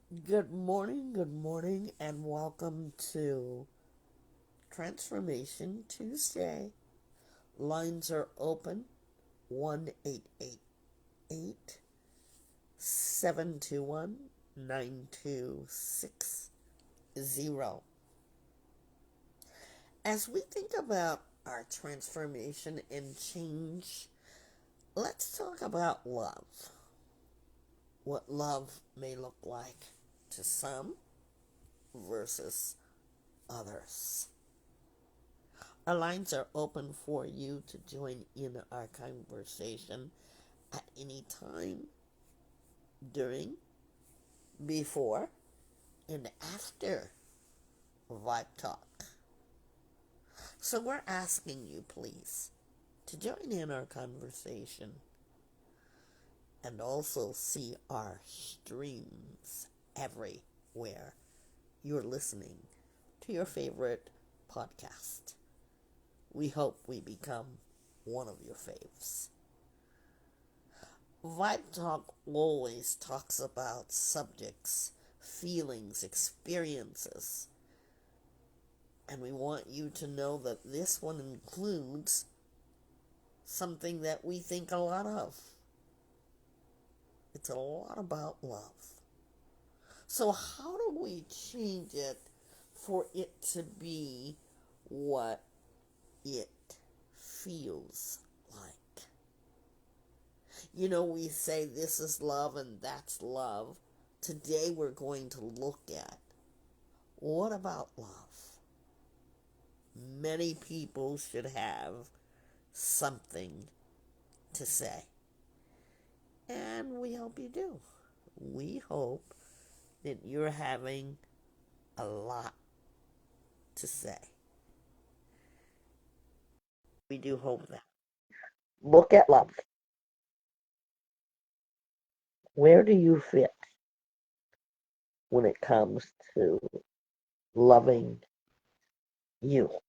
good morning, and welcome to Transformation Tuesday. Lines are open 1-888-721-9260. As we think about our transformation and change, let's talk about love. What love may look like to some versus others. Our lines are open for you to join in our conversation at any time during, before, and after Vibe Talk. So we're asking you, please, to join in our conversation and also see our streams everywhere you're listening to your favorite podcast. We hope we become one of your faves. Vibe Talk always talks about subjects, feelings, experiences, and we want you to know that this one includes something that we think a lot of. It's a lot about love. So how do we change it for it to be what it feels like? We say this is love and that's love. Today we're going to look at, what about love? Many people should have something to say. And we hope you do. We hope that you're having a lot to say. We do hope that. Look at love. Where do you fit when it comes to loving you?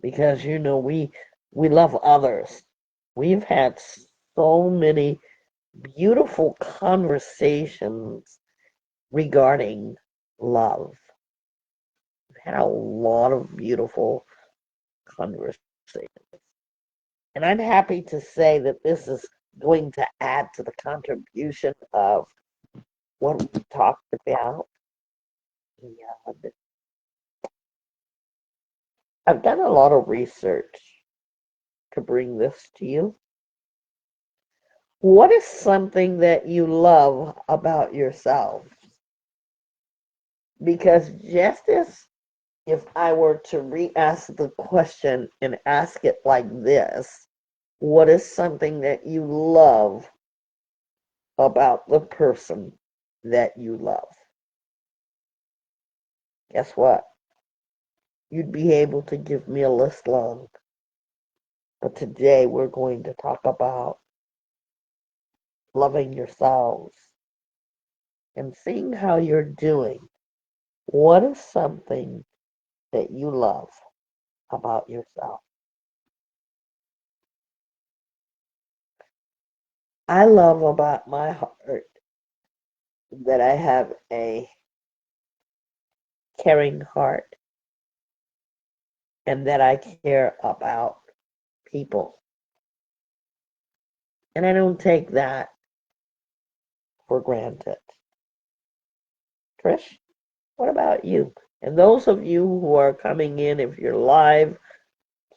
Because we love others. We've had so many beautiful conversations regarding love. We've had a lot of beautiful conversations. And I'm happy to say that this is going to add to the contribution of what we talked about. And I've done a lot of research to bring this to you. What is something that you love about yourself? Because just as if I were to re-ask the question and ask it like this, what is something that you love about the person that you love? Guess what? You'd be able to give me a list long. But today we're going to talk about loving yourselves and seeing how you're doing. What is something that you love about yourself? I love about my heart that I have a caring heart and that I care about people. And I don't take that for granted. Trish, what about you? And those of you who are coming in, if you're live,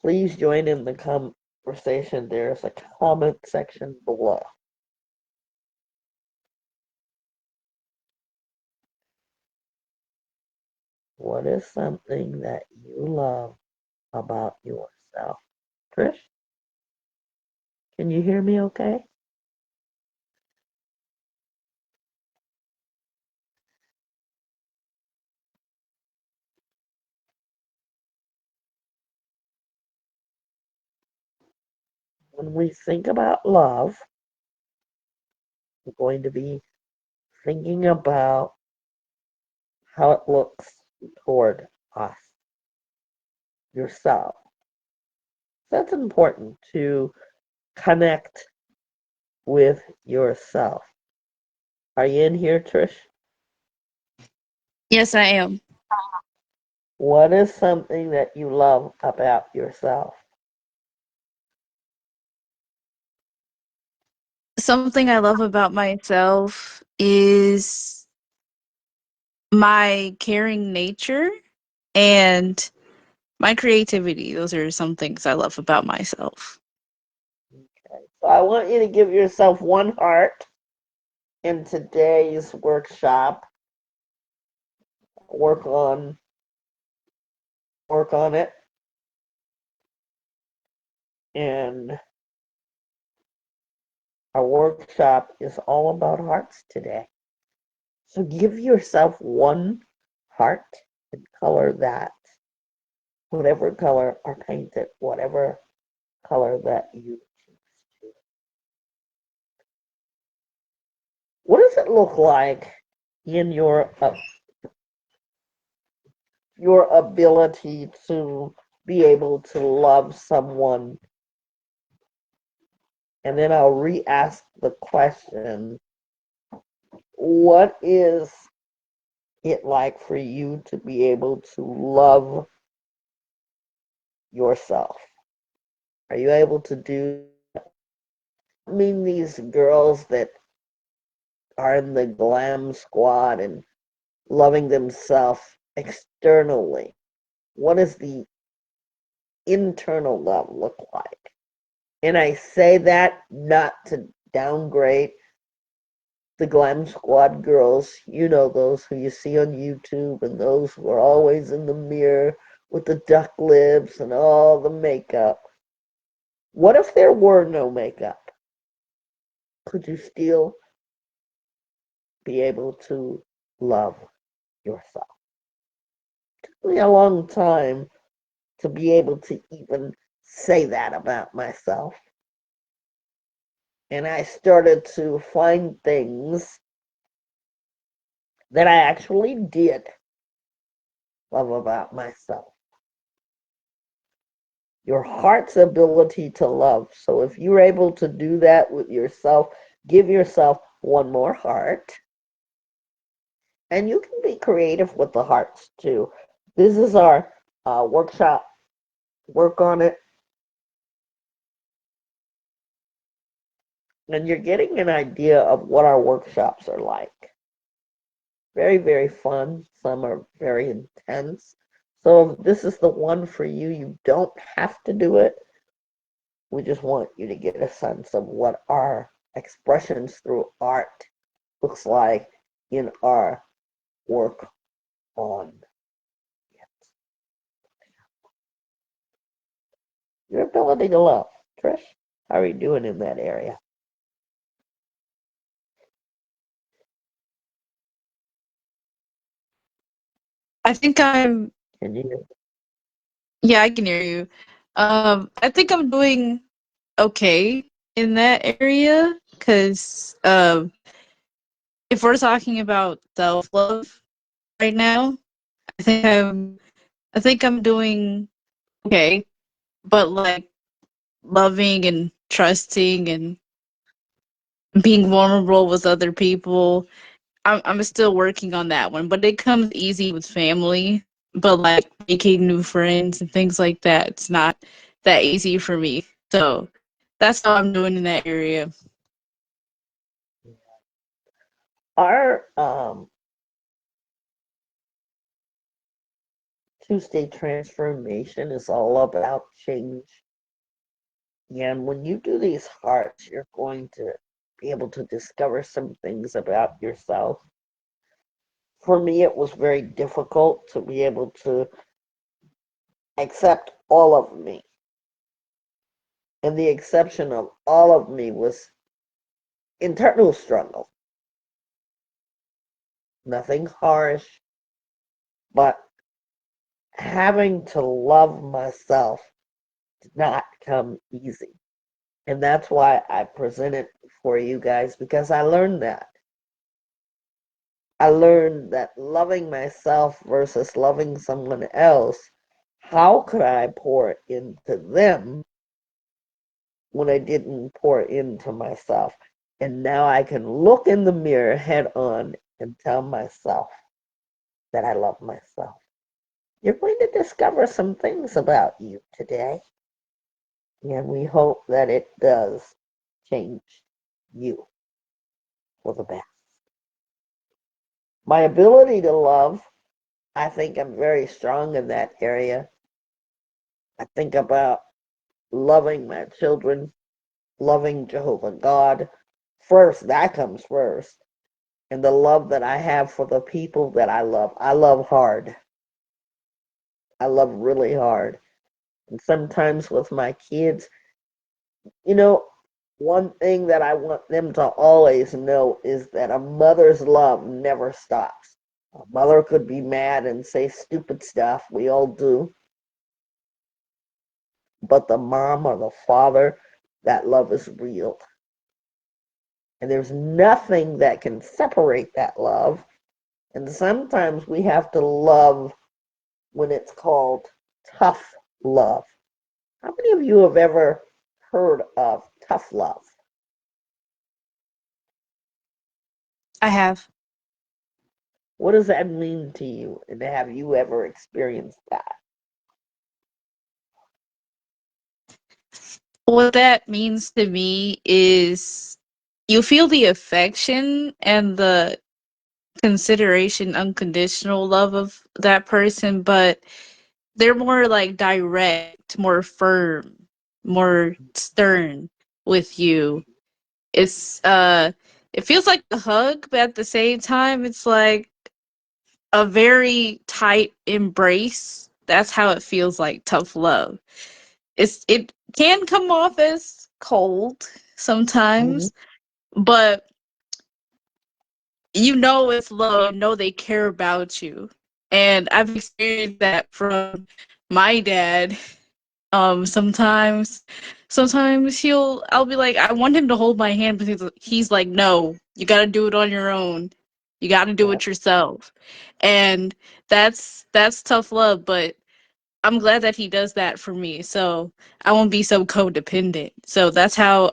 please join in the conversation. There's a comment section below. What is something that you love about yourself? Trish, can you hear me okay? When we think about love, we're going to be thinking about how it looks toward us, yourself. That's important to connect with yourself. Are you in here, Trish? Yes, I am. What is something that you love about yourself? Something I love about myself is my caring nature and my creativity. Those are some things I love about myself. So I want you to give yourself one heart in today's workshop. Work on it, and our workshop is all about hearts today. So give yourself one heart and color that, whatever color, or paint it whatever color that you choose to. What does it look like in your ability to be able to love someone? And then I'll re-ask the question, what is it like for you to be able to love yourself? Are you able to do? I mean, these girls that are in the glam squad and loving themselves externally. What does the internal love look like? And I say that not to downgrade the glam squad girls. You know, those who you see on YouTube and those who are always in the mirror with the duck lips and all the makeup. What if there were no makeup? Could you still be able to love yourself? It took me a long time to be able to even say that about myself. And I started to find things that I actually did love about myself. Your heart's ability to love. So if you're able to do that with yourself, give yourself one more heart. And you can be creative with the hearts too. This is our workshop. Work on it. And you're getting an idea of what our workshops are like. Very, very fun. Some are very intense. So if this is the one for you, you don't have to do it. We just want you to get a sense of what our expressions through art looks like in our work on it. Your ability to love. Trish, how are you doing in that area? I think I'm Can you? Yeah, I can hear you. I think I'm doing okay in that area because if we're talking about self-love right now, I think I'm doing okay, but like loving and trusting and being vulnerable with other people, I'm still working on that one, but it comes easy with family. But like making new friends and things like that, it's not that easy for me. So that's how I'm doing in that area. Our two-state transformation is all about change. And when you do these hearts, you're going to be able to discover some things about yourself. For me, it was very difficult to be able to accept all of me. And the exception of all of me was internal struggle. Nothing harsh, but having to love myself did not come easy. And that's why I present it for you guys, because I learned that. I learned that loving myself versus loving someone else, how could I pour into them when I didn't pour into myself? And now I can look in the mirror head on and tell myself, that I love myself. You're going to discover some things about you today, and we hope that it does change you for the best. My ability to love, I think I'm very strong in that area. I think about loving my children, loving Jehovah God first. That comes first. And the love that I have for the people that I love. I love hard. I love really hard. And sometimes with my kids, you know, one thing that I want them to always know is that a mother's love never stops. A mother could be mad and say stupid stuff. We all do. But the mom or the father, that love is real. And there's nothing that can separate that love. And sometimes we have to love when it's called tough love. How many of you have ever heard of tough love? I have. What does that mean to you? And have you ever experienced that? What that means to me is you feel the affection and the consideration, unconditional love of that person, but they're more like direct, more firm, more stern with you. It's it feels like a hug, but at the same time it's like a very tight embrace. That's how it feels like tough love. It can come off as cold Mm-hmm. sometimes, but you know it's love, you know they care about you. And I've experienced that from my dad. Sometimes I'll be like, I want him to hold my hand, but he's like, no, you gotta do it on your own. You gotta do Yeah, it yourself. And that's tough love, but I'm glad that he does that for me. So I won't be so codependent. So that's how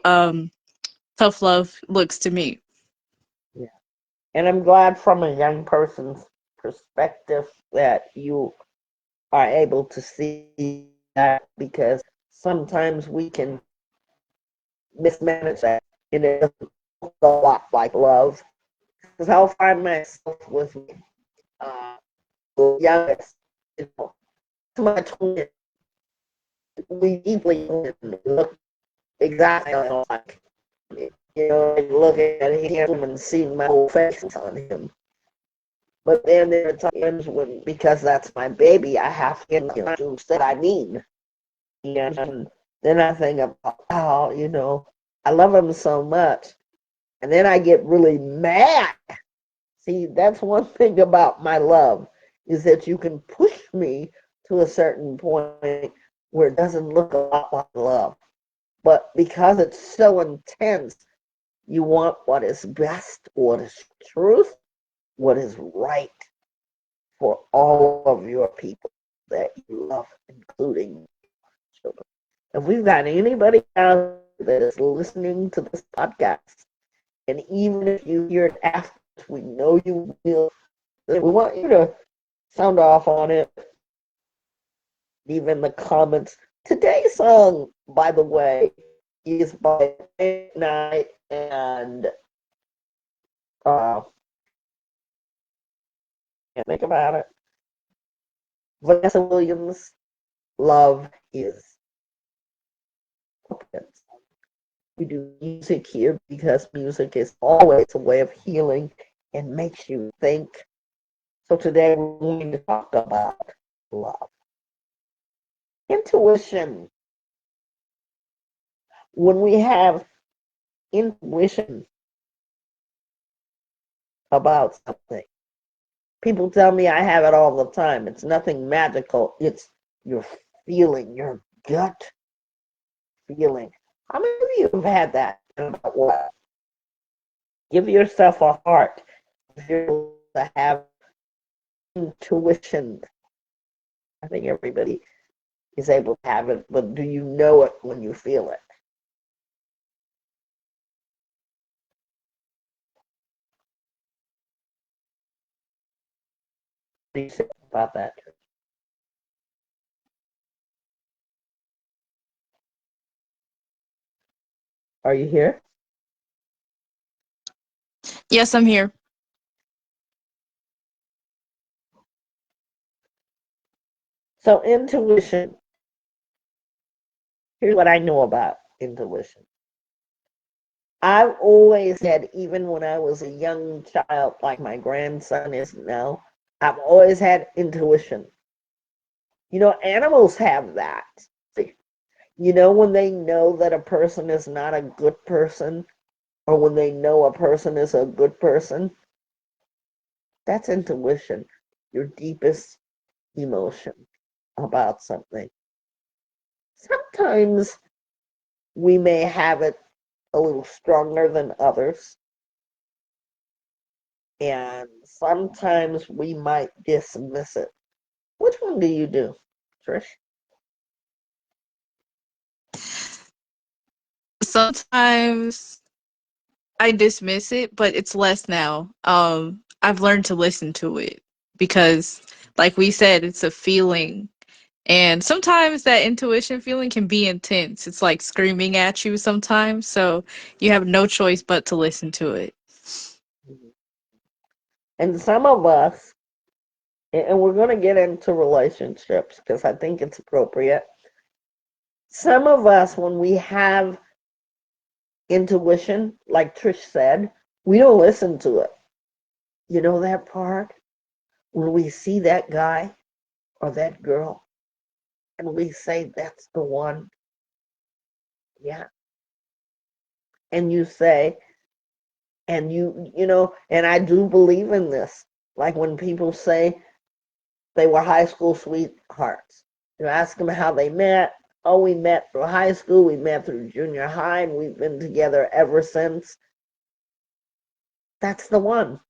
tough love looks to me. yeah. And I'm glad from a young person's perspective that you are able to see that because sometimes we can mismanage that and it doesn't look a lot like love. Because I'll find myself with uh, the youngest, you know, to my twin, we deeply look exactly like, you know, look at him and see my whole face on him. But then there are times when, because that's my baby, I have to do that I mean. And then I think about, oh, you know, I love him so much. And then I get really mad. See, that's one thing about my love, is that you can push me to a certain point where it doesn't look a lot like love. But because it's so intense, you want what is best, what is truth, what is right for all of your people that you love, including children. If we've got anybody out there that is listening to this podcast, and even if you hear it after, we know you will. We want you to sound off on it, leave in the comments. Today's song, by the way, is by Night and can't think about it. Vanessa Williams. Love is puppets. We do music here because music is always a way of healing and makes you think. So today we're going to talk about love. Intuition. When we have intuition about something, people tell me I have it all the time. It's nothing magical. It's your feeling, your gut feeling. How many of you have had that about what? Give yourself a heart. If you're able to have intuition, I think everybody is able to have it, but do you know it when you feel it? do you say about that? Are you here? Yes, I'm here. So intuition, here's what I know about intuition. I've always had, even when I was a young child, like my grandson is now, I've always had intuition. You know, animals have that. You know, when they know that a person is not a good person, or when they know a person is a good person, that's intuition, your deepest emotion about something. Sometimes we may have it a little stronger than others, and sometimes we might dismiss it. Which one do you do, Trish? Sometimes I dismiss it, but it's less now. I've learned to listen to it because, like we said, it's a feeling. And sometimes that intuition feeling can be intense. It's like screaming at you sometimes. So you have no choice but to listen to it. And some of us, and we're going to get into relationships because I think it's appropriate. Some of us, when we have intuition, like Trish said, we don't listen to it. You know that part? When we see that guy or that girl and we say, that's the one. Yeah. And you say, and you know, and I do believe in this. Like when people say they were high school sweethearts, you ask them how they met. Oh, we met through high school, we met through junior high, and we've been together ever since. That's the one.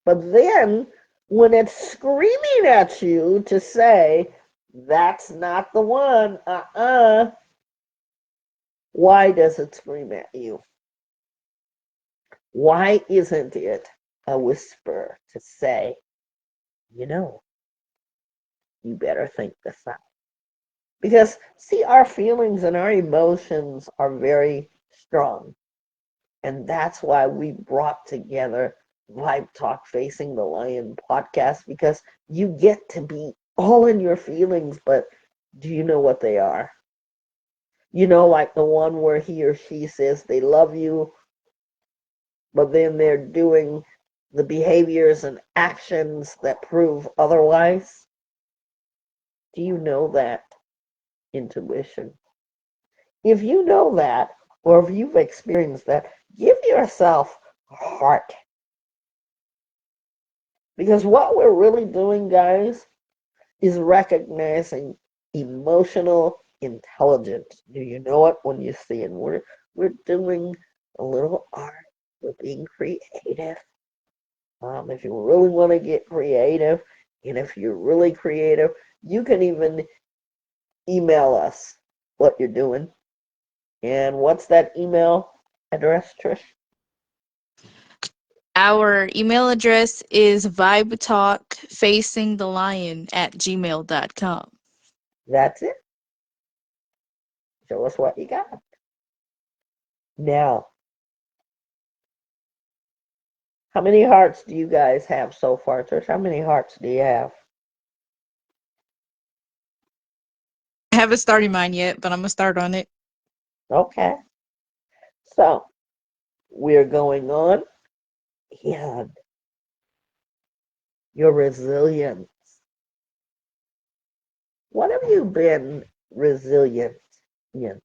But then when it's screaming at you to say, that's not the one, why does it scream at you? Why isn't it a whisper to say, you know, you better think this out? Because, see, our feelings and our emotions are very strong. And that's why we brought together Vibe Talk Facing the Lion podcast, because you get to be all in your feelings, but do you know what they are? You know, like the one where he or she says they love you, but then they're doing the behaviors and actions that prove otherwise. Do you know that intuition? If you know that, or if you've experienced that, give yourself a heart. Because what we're really doing, guys, is recognizing emotional intelligence. Do you know it when you see it? We're doing a little art. We're being creative. If you really want to get creative, and if you're really creative, you can even email us what you're doing. And what's that email address, Trish? Our email address is vibetalkfacingthelion@gmail.com. That's it. Show us what you got. Now, how many hearts do you guys have so far, Trish? How many hearts do you have? I haven't started mine yet, but I'm going to start on it. Okay. So, we're going on. And your resilience. What have you been resilient in?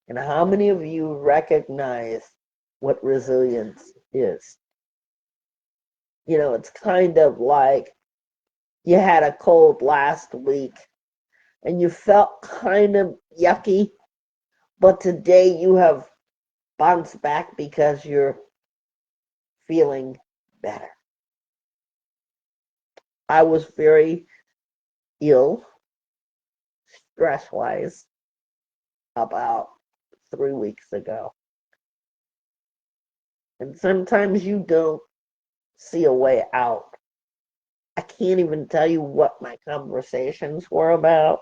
And how many of you recognize what resilience is? You know, it's kind of like you had a cold last week and you felt kind of yucky, but today you have bounced back because you're feeling better. I was very ill, stress wise, about 3 weeks ago. And sometimes you don't see a way out. I can't even tell you what my conversations were about,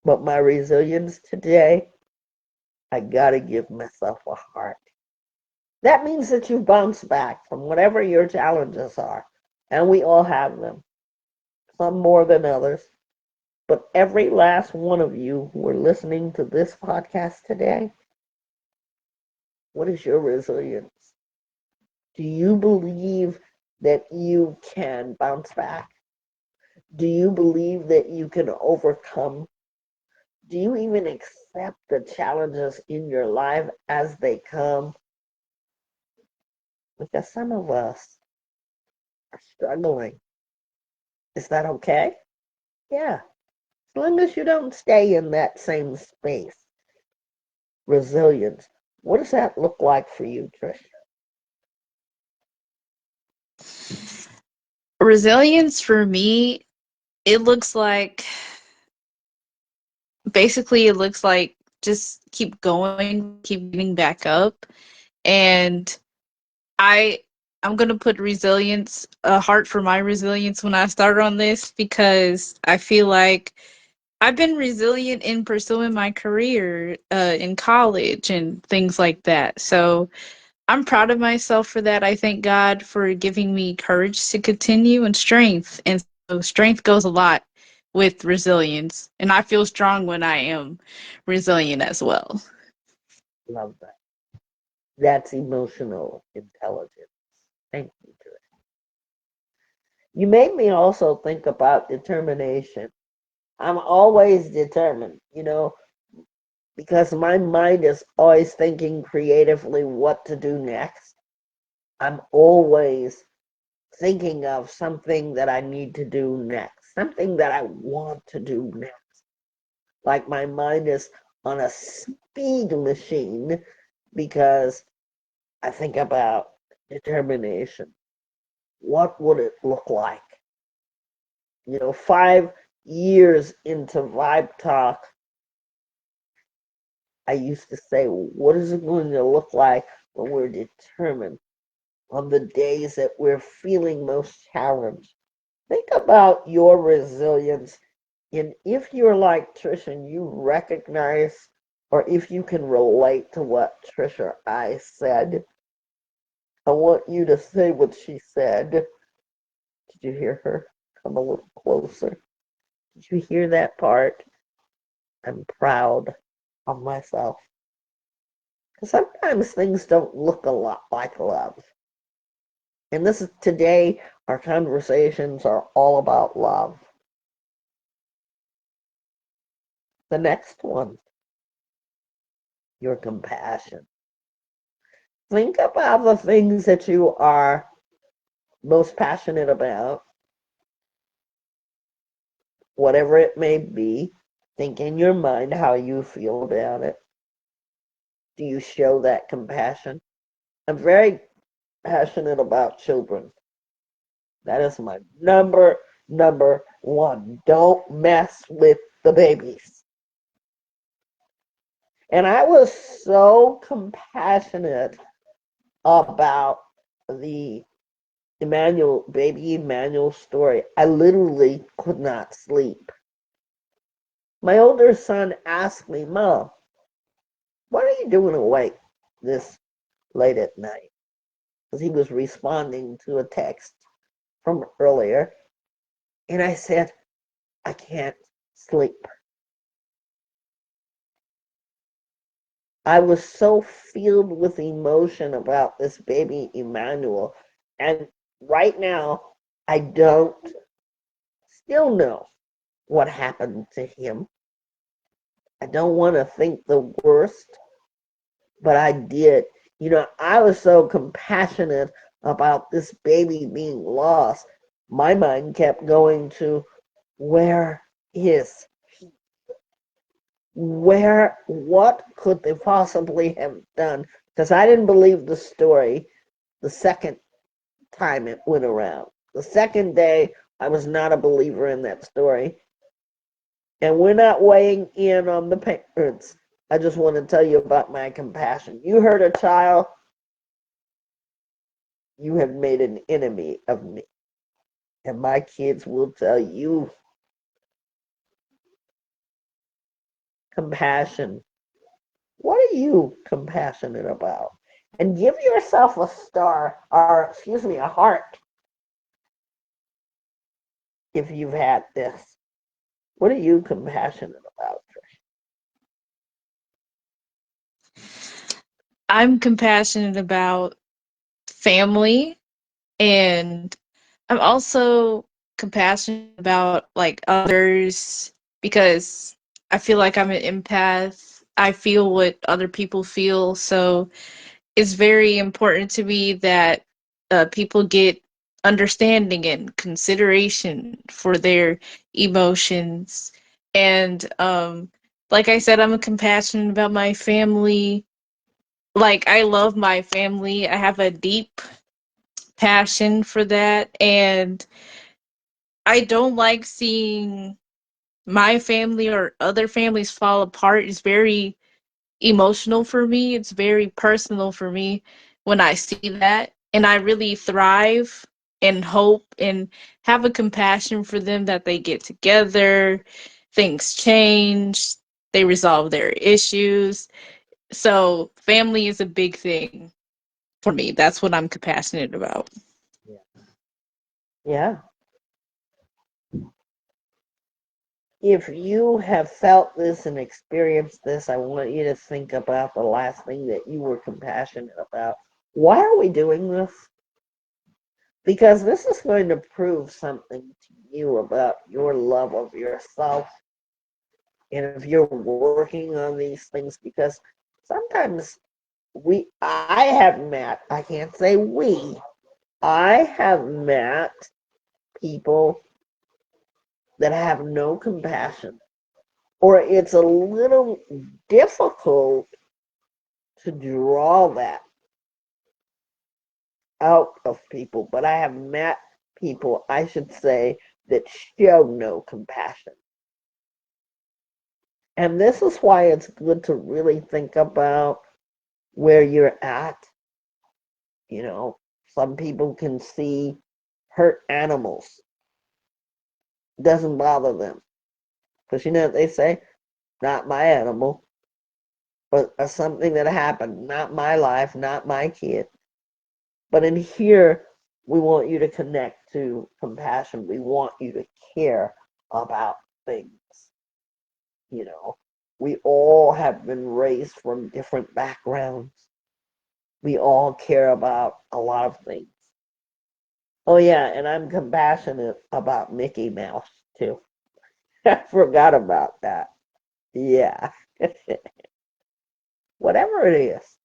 but my resilience today, I gotta give myself a heart. That means that you've bounced back from whatever your challenges are, and we all have them, some more than others. But every last one of you who are listening to this podcast today, what is your resilience? Do you believe that you can bounce back? Do you believe that you can overcome? Do you even accept the challenges in your life as they come? Because some of us are struggling. Is that okay? Yeah, as long as you don't stay in that same space. Resilience. What does that look like for you, Trish? Resilience for me, it looks like basically it looks like just keep going, keep getting back up. And I I'm gonna put resilience, a heart for my resilience when I start on this, because I feel like I've been resilient in pursuing my career in college and things like that. So I'm proud of myself for that. I thank God for giving me courage to continue and strength. And so strength goes a lot with resilience. And I feel strong when I am resilient as well. Love that. That's emotional intelligence. Thank you, Trish. You made me also think about determination. I'm always determined, because my mind is always thinking creatively what to do next. I'm always thinking of something that I need to do next, something that I want to do next. Like my mind is on a speed machine because I think about determination. What would it look like? 5 years into Vibe Talk, I used to say, what is it going to look like when we're determined on the days that we're feeling most challenged? Think about your resilience. And if you're like Trish and you recognize, or if you can relate to what Trish or I said, I want you to say what she said. Did you hear her? Come a little closer. Did you hear that part? I'm proud of myself. Because sometimes things don't look a lot like love. And this is today, our conversations are all about love. The next one, your compassion. Think about the things that you are most passionate about, whatever it may be. Think in your mind how you feel about it. Do you show that compassion? I'm very passionate about children. That is my number one. Don't mess with the babies. And I was so compassionate about the baby Emmanuel story. I literally could not sleep. My older son asked me, Mom, what are you doing awake this late at night? Because he was responding to a text from earlier. And I said, I can't sleep. I was so filled with emotion about this baby Emmanuel. And right now, I don't still know what happened to him. I don't want to think the worst, but I did. I was so compassionate about this baby being lost. My mind kept going to where is what could they possibly have done? Because I didn't believe the story the second time it went around. The second day, I was not a believer in that story. And we're not weighing in on the parents. I just want to tell you about my compassion. You hurt a child, you have made an enemy of me. And my kids will tell you compassion. What are you compassionate about? And give yourself a star, or excuse me, a heart if you've had this. What are you compassionate about? I'm compassionate about family, and I'm also compassionate about like others because I feel like I'm an empath. I feel what other people feel, so it's very important to me that people get understanding and consideration for their emotions. And like I said, I'm compassionate about my family. Like, I love my family. I have a deep passion for that. And I don't like seeing my family or other families fall apart. It's very emotional for me. It's very personal for me when I see that. And I really thrive and hope and have a compassion for them that they get together, things change, they resolve their issues. So, family is a big thing for me. That's what I'm compassionate about. Yeah. Yeah. If you have felt this and experienced this, I want you to think about the last thing that you were compassionate about. Why are we doing this? Because this is going to prove something to you about your love of yourself. And if you're working on these things, because sometimes I have met, I can't say we, I have met people that have no compassion, or it's a little difficult to draw that out of people. But I have met people, I should say, that show no compassion. And this is why it's good to really think about where you're at. You know, some people can see hurt animals, doesn't bother them. Because you know what they say? Not my animal, or something that happened, not my life, not my kid. But in here, we want you to connect to compassion. We want you to care about things. You know, we all have been raised from different backgrounds. We all care about a lot of things. Oh, yeah, and I'm compassionate about Mickey Mouse, too. I forgot about that. Yeah. Whatever it is,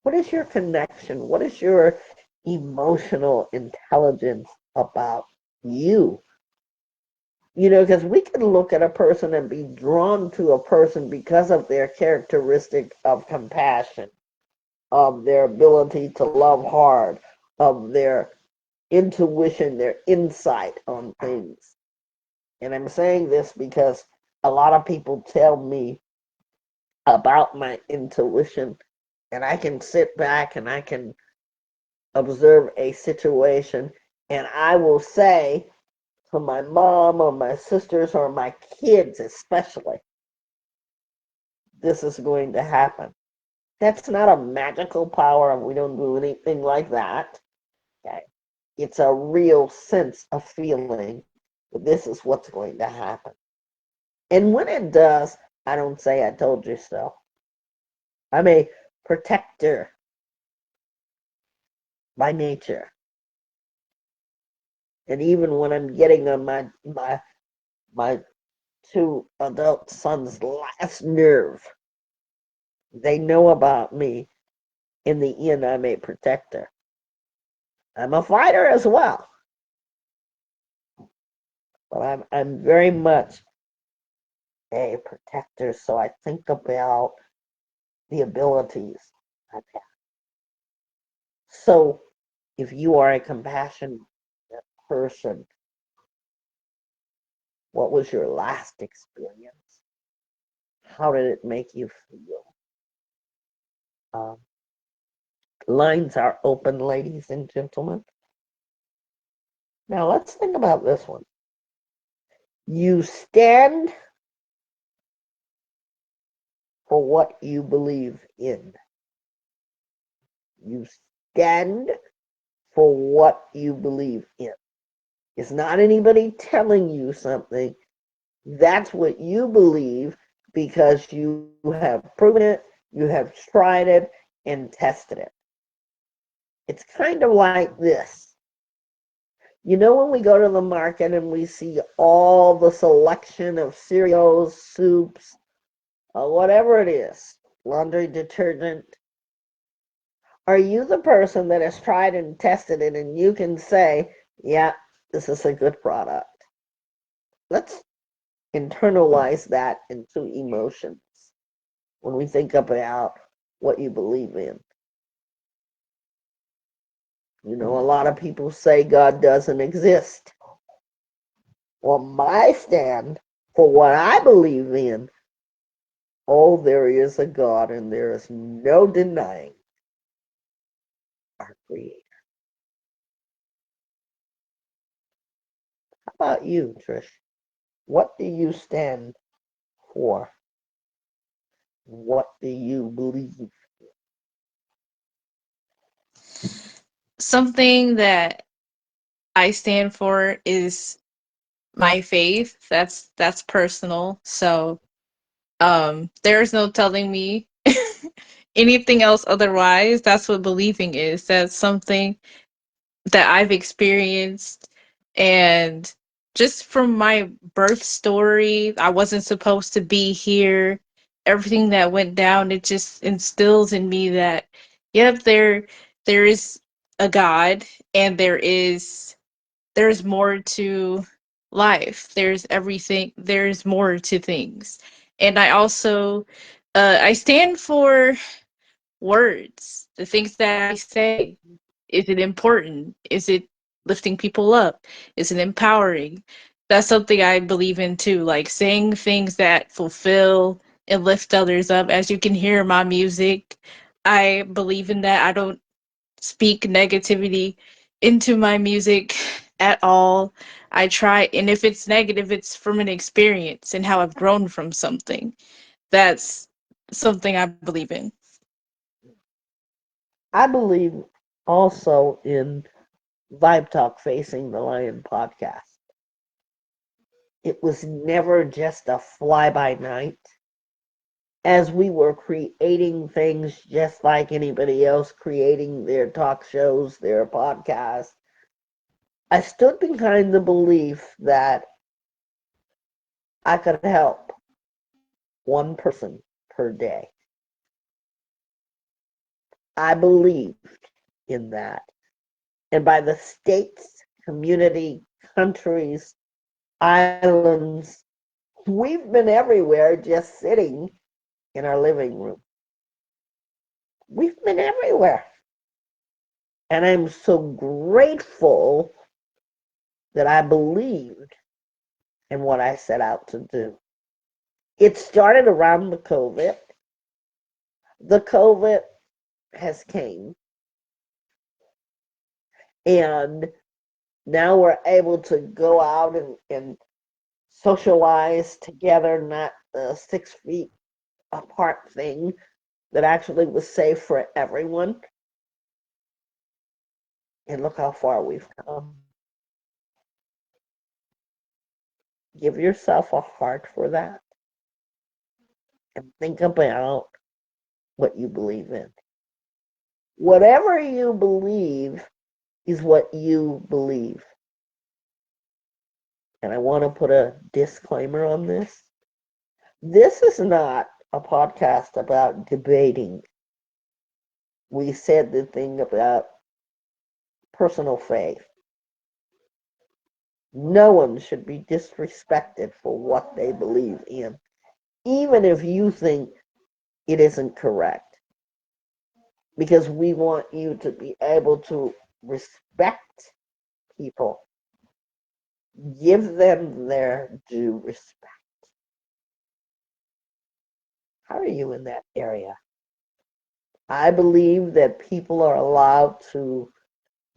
what is your connection? What is your emotional intelligence about you? You know, because we can look at a person and be drawn to a person because of their characteristic of compassion, of their ability to love hard, of their intuition, their insight on things. And I'm saying this because a lot of people tell me about my intuition, and I can sit back and I can observe a situation, and I will say to my mom or my sisters or my kids especially, this is going to happen. That's not a magical power. We don't do anything like that. Okay. It's a real sense of feeling that this is what's going to happen. And when it does, I don't say I told you so. I'm a protector by nature. And even when I'm getting on my two adult sons' last nerve, they know about me. In the end, I'm a protector. I'm a fighter as well, but I'm very much a protector. So I think about the abilities I've had. So if you are a compassionate person, what was your last experience? How did it make you feel? Um, Lines are open, ladies and gentlemen. Now let's think about this one. You stand for what you believe in. You stand for what you believe in. It's not anybody telling you something. That's what you believe because you have proven it, you have tried it, and tested it. It's kind of like this. You know, when we go to the market and we see all the selection of cereals, soups, whatever it is, laundry detergent, are you the person that has tried and tested it and you can say, yeah, this is a good product? Let's internalize that into emotions when we think about what you believe in. You know, a lot of people say God doesn't exist. Well, my stand for what I believe in, oh, there is a God and there is no denying our Creator. How about you, Trish? What do you stand for? What do you believe? Something that I stand for is my faith. That's personal. So there's no telling me anything else otherwise. That's what believing is. That's something that I've experienced, and just from my birth story, I wasn't supposed to be here. Everything that went down, it just instills in me that yep, there is a God, and there's more to life. There's everything. There's more to things. And I also I stand for words, the things that I say. Is it important? Is it lifting people up? Is it empowering? That's something I believe in too, like saying things that fulfill and lift others up. As you can hear in my music, I believe in that. I don't speak negativity into my music at all. I try, and if it's negative, it's from an experience and how I've grown from something. That's something I believe in. I believe also in Vibe Talk Facing the Lion podcast. It was never just a fly by night. As we were creating things just like anybody else creating their talk shows, their podcasts, I stood behind the belief that I could help one person per day. I believed in that. And by the states, community, countries, islands, we've been everywhere just sitting in our living room. We've been everywhere. And I'm so grateful that I believed in what I set out to do. It started around the COVID. The COVID has came, and now we're able to go out and socialize together, not the 6 feet apart thing that actually was safe for everyone. And look how far we've come. Give yourself a heart for that and think about what you believe in. Whatever you believe is what you believe. And I want to put a disclaimer on this. This is not a podcast about debating. We said the thing about personal faith. No one should be disrespected for what they believe in, even if you think it isn't correct. Because we want you to be able to respect people, give them their due respect. How are you in that area? I believe that people are allowed to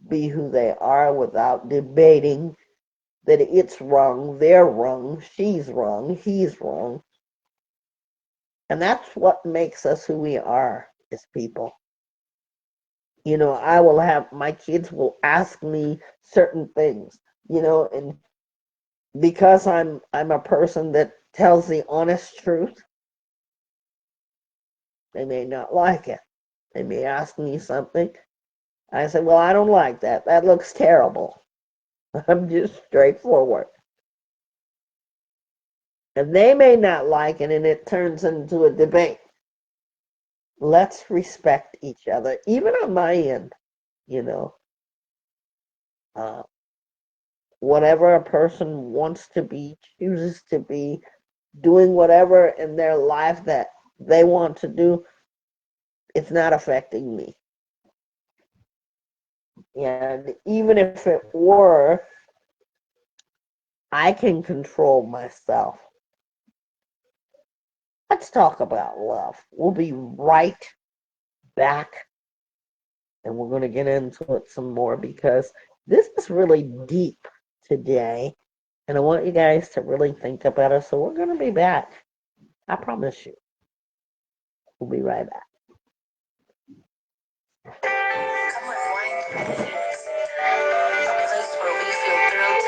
be who they are without debating that it's wrong, they're wrong, she's wrong, he's wrong. And that's what makes us who we are as people. I will have my kids will ask me certain things, and because I'm a person that tells the honest truth, they may not like it. They may ask me something. I say, well, I don't like that. That looks terrible. I'm just straightforward. And they may not like it, and it turns into a debate. Let's respect each other, even on my end, you know. Uh, Whatever a person wants to be, chooses to be, doing whatever in their life that they want to do, it's not affecting me. And even if it were, I can control myself. Let's talk about love. We'll be right back, and we're going to get into it some more because this is really deep today, and I want you guys to really think about it. So we're going to be back. I promise you. We'll be right back. Come with Wine, a place where we feel thrilled to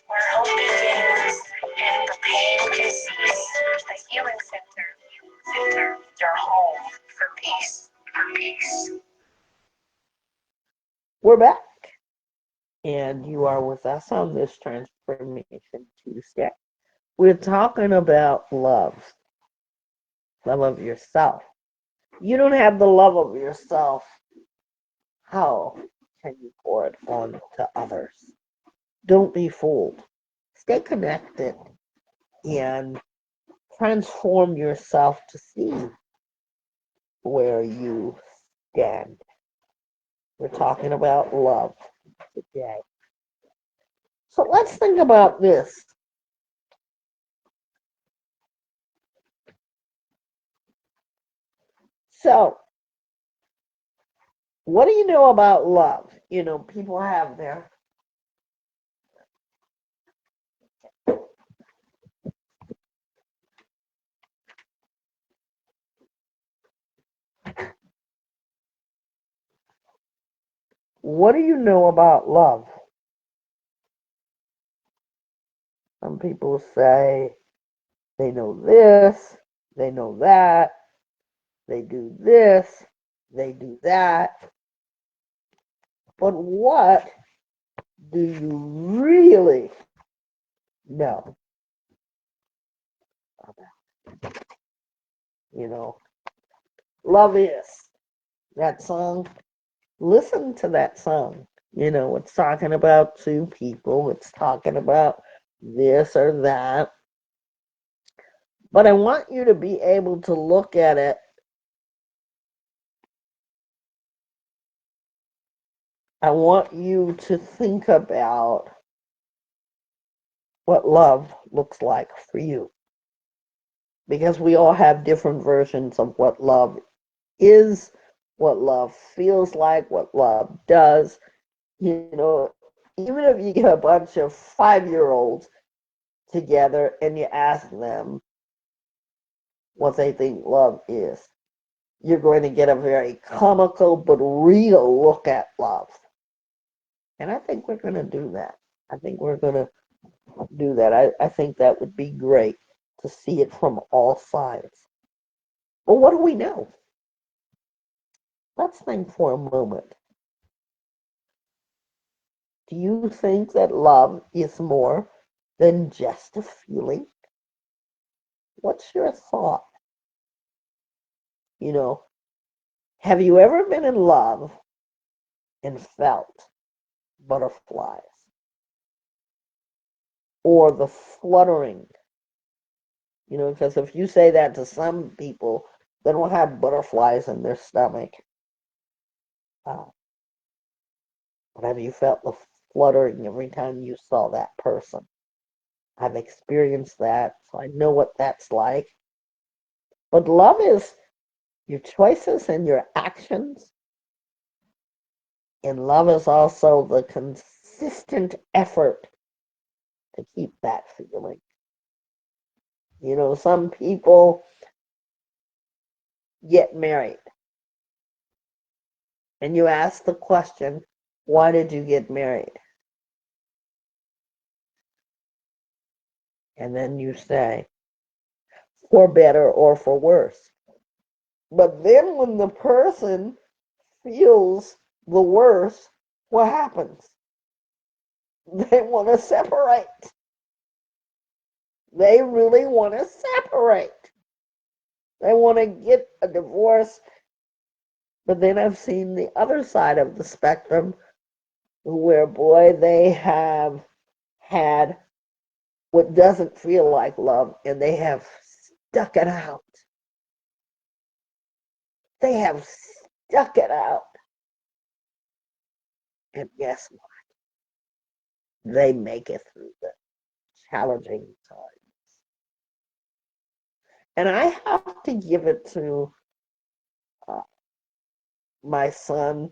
where hope begins and the pain can cease. The healing center, your home for peace, for peace. We're back, and you are with us on this Transformation Tuesday. We're talking about love of yourself. You don't have the love of yourself. How can you pour it on to others? Don't be fooled. Stay connected and transform yourself to see where you stand. We're talking about love today. So let's think about this. So, what do you know about love? People have their what do you know about love? Some people say they know this, they know that, they do this, they do that. But what do you really know about? Love is that song. Listen to that song. It's talking about two people, it's talking about this or that. But I want you to be able to look at it. I want you to think about what love looks like for you. Because we all have different versions of what love is, what love feels like, what love does. Even if you get a bunch of 5-year-olds together and you ask them what they think love is, you're going to get a very comical but real look at love. And I think we're going to do that. I think we're going to do that. I think that would be great to see it from all sides. Well, what do we know? Let's think for a moment. Do you think that love is more than just a feeling? What's your thought? You know, have you ever been in love and felt butterflies or the fluttering? You know, because if you say that to some people, they don't have butterflies in their stomach. Uh, but have you felt the fluttering every time you saw that person? I've experienced that, so I know what that's like. But love is your choices and your actions. And love is also the consistent effort to keep that feeling. You know, some people get married and you ask the question, why did you get married? And then you say, for better or for worse. But then when the person feels the worst, what happens? They want to separate. They really want to separate. They want to get a divorce. But then I've seen the other side of the spectrum where, boy, they have had what doesn't feel like love and they have stuck it out. They have stuck it out. And guess what? They make it through the challenging times. And I have to give it to uh, my son,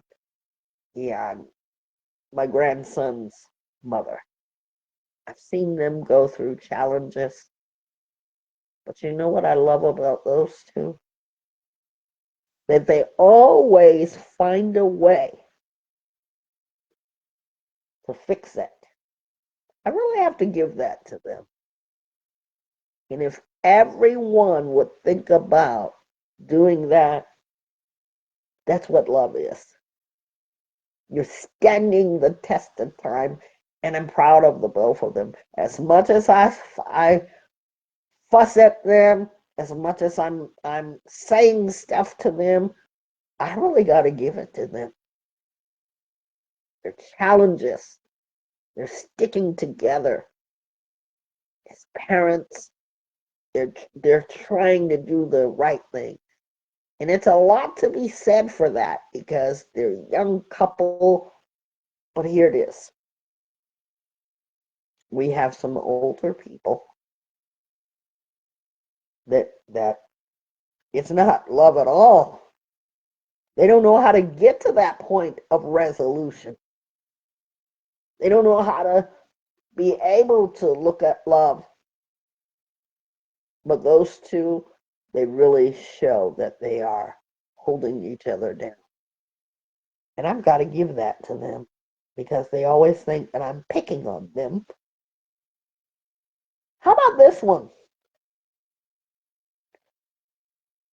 yeah, my grandson's mother. I've seen them go through challenges. But you know what I love about those two? That they always find a way to fix it. I really have to give that to them. And if everyone would think about doing that, that's what love is. You're standing the test of time, and I'm proud of the both of them. As much as I fuss at them, as much as I'm saying stuff to them, I really got to give it to them. Their challenges, they're sticking together as parents. They're trying to do the right thing. And it's a lot to be said for that because they're a young couple. But here it is. We have some older people that it's not love at all. They don't know how to get to that point of resolution. They don't know how to be able to look at love. But those two, they really show that they are holding each other down. And I've got to give that to them because they always think that I'm picking on them. How about this one?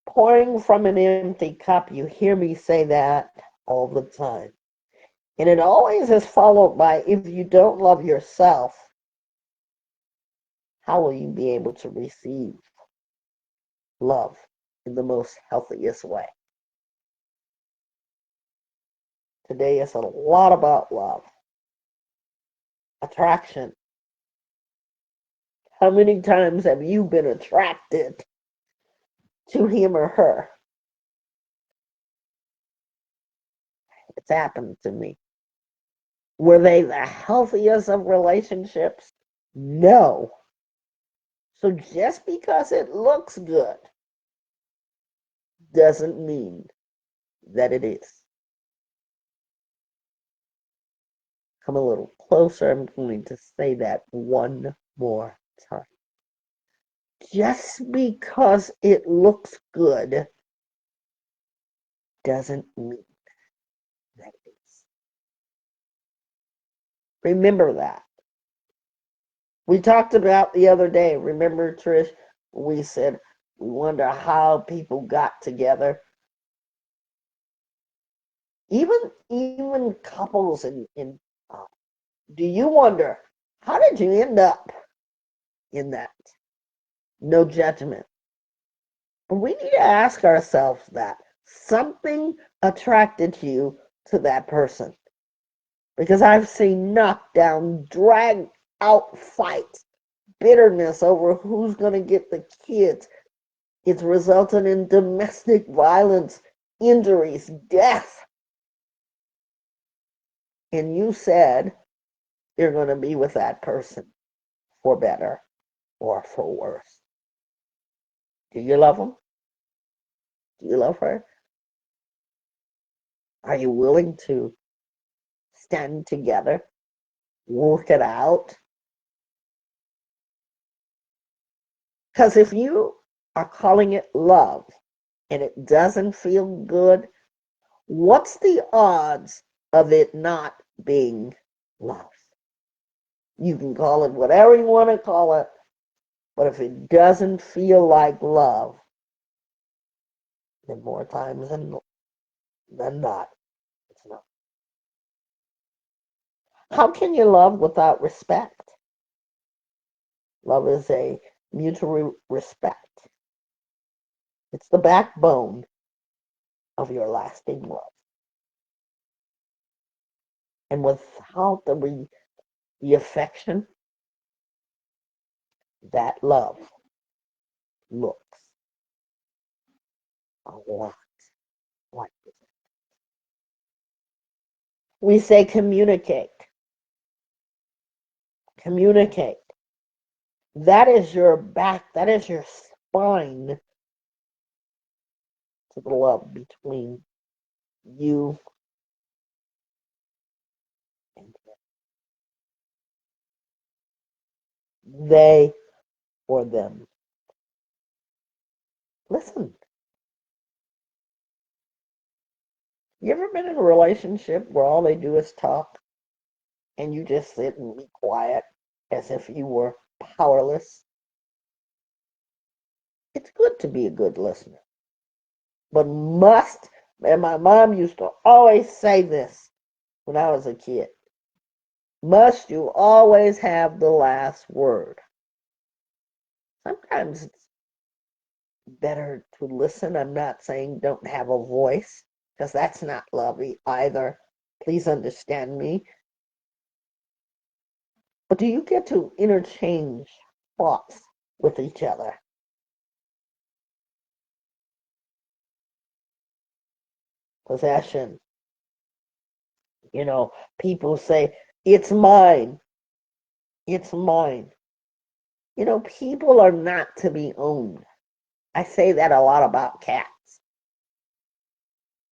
Pouring from an empty cup. You hear me say that all the time. And it always is followed by, if you don't love yourself, how will you be able to receive love in the most healthiest way? Today is a lot about love. Attraction. How many times have you been attracted to him or her? It's happened to me. Were they the healthiest of relationships? No. So just because it looks good doesn't mean that it is. Come a little closer. I'm going to say that one more time. Just because it looks good doesn't mean that it is. Remember that. We talked about the other day, remember, Trish? We said we wonder how people got together. Even couples in do you wonder how did you end up in that? no judgment. But we need to ask ourselves that. Something attracted you to that person. Because I've seen knockdown, drag out fights, bitterness over who's going to get the kids. It's resulted in domestic violence, injuries, death. And you said you're going to be with that person for better or for worse. Do you love him? Do you love her? Are you willing to stand together, work it out? Because if you are calling it love and it doesn't feel good, what's the odds of it not being love? You can call it whatever you want to call it, but if it doesn't feel like love, then more times than not, it's not. How can you love without respect? Love is a mutual respect. It's the backbone of your lasting love. And without the affection, that love looks a lot like this. We say communicate. Communicate. That is your back, that is your spine to the love between you and they or them. Listen, you ever been in a relationship where all they do is talk and you just sit and be quiet as if you were powerless? It's good to be a good listener, but and my mom used to always say this when I was a kid, must you always have the last word? Sometimes it's better to listen. I'm not saying don't have a voice, because that's not lovey either. Please understand me. But do you get to interchange thoughts with each other? Possession. You know, people say, it's mine. It's mine. You know, people are not to be owned. I say that a lot about cats.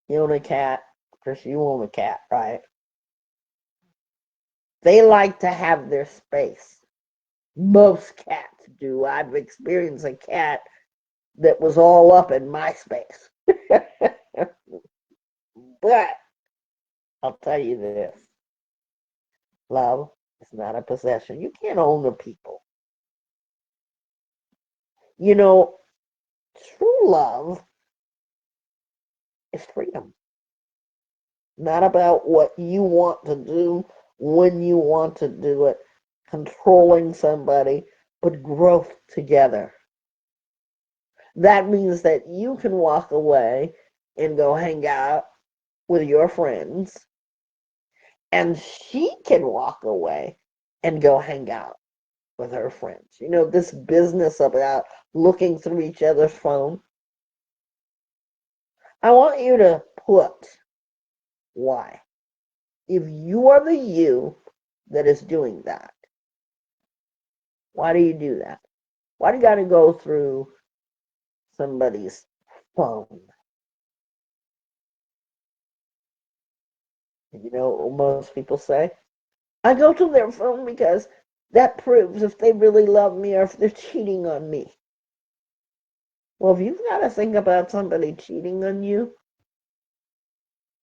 You own a cat, because you own a cat, right? They like to have their space. Most cats do. I've experienced a cat that was all up in my space. But I'll tell you this, love is not a possession. You can't own the people. You know, true love is freedom. Not about what you want to do, when you want to do it, controlling somebody, but growth together. That means that you can walk away and go hang out with your friends, and she can walk away and go hang out with her friends. You know, this business about looking through each other's phone. I want you to put why. If you are the you that is doing that, why do you do that? Why do you got to go through somebody's phone? You know what most people say? I go to their phone because that proves if they really love me or if they're cheating on me. Well, if you've got to think about somebody cheating on you,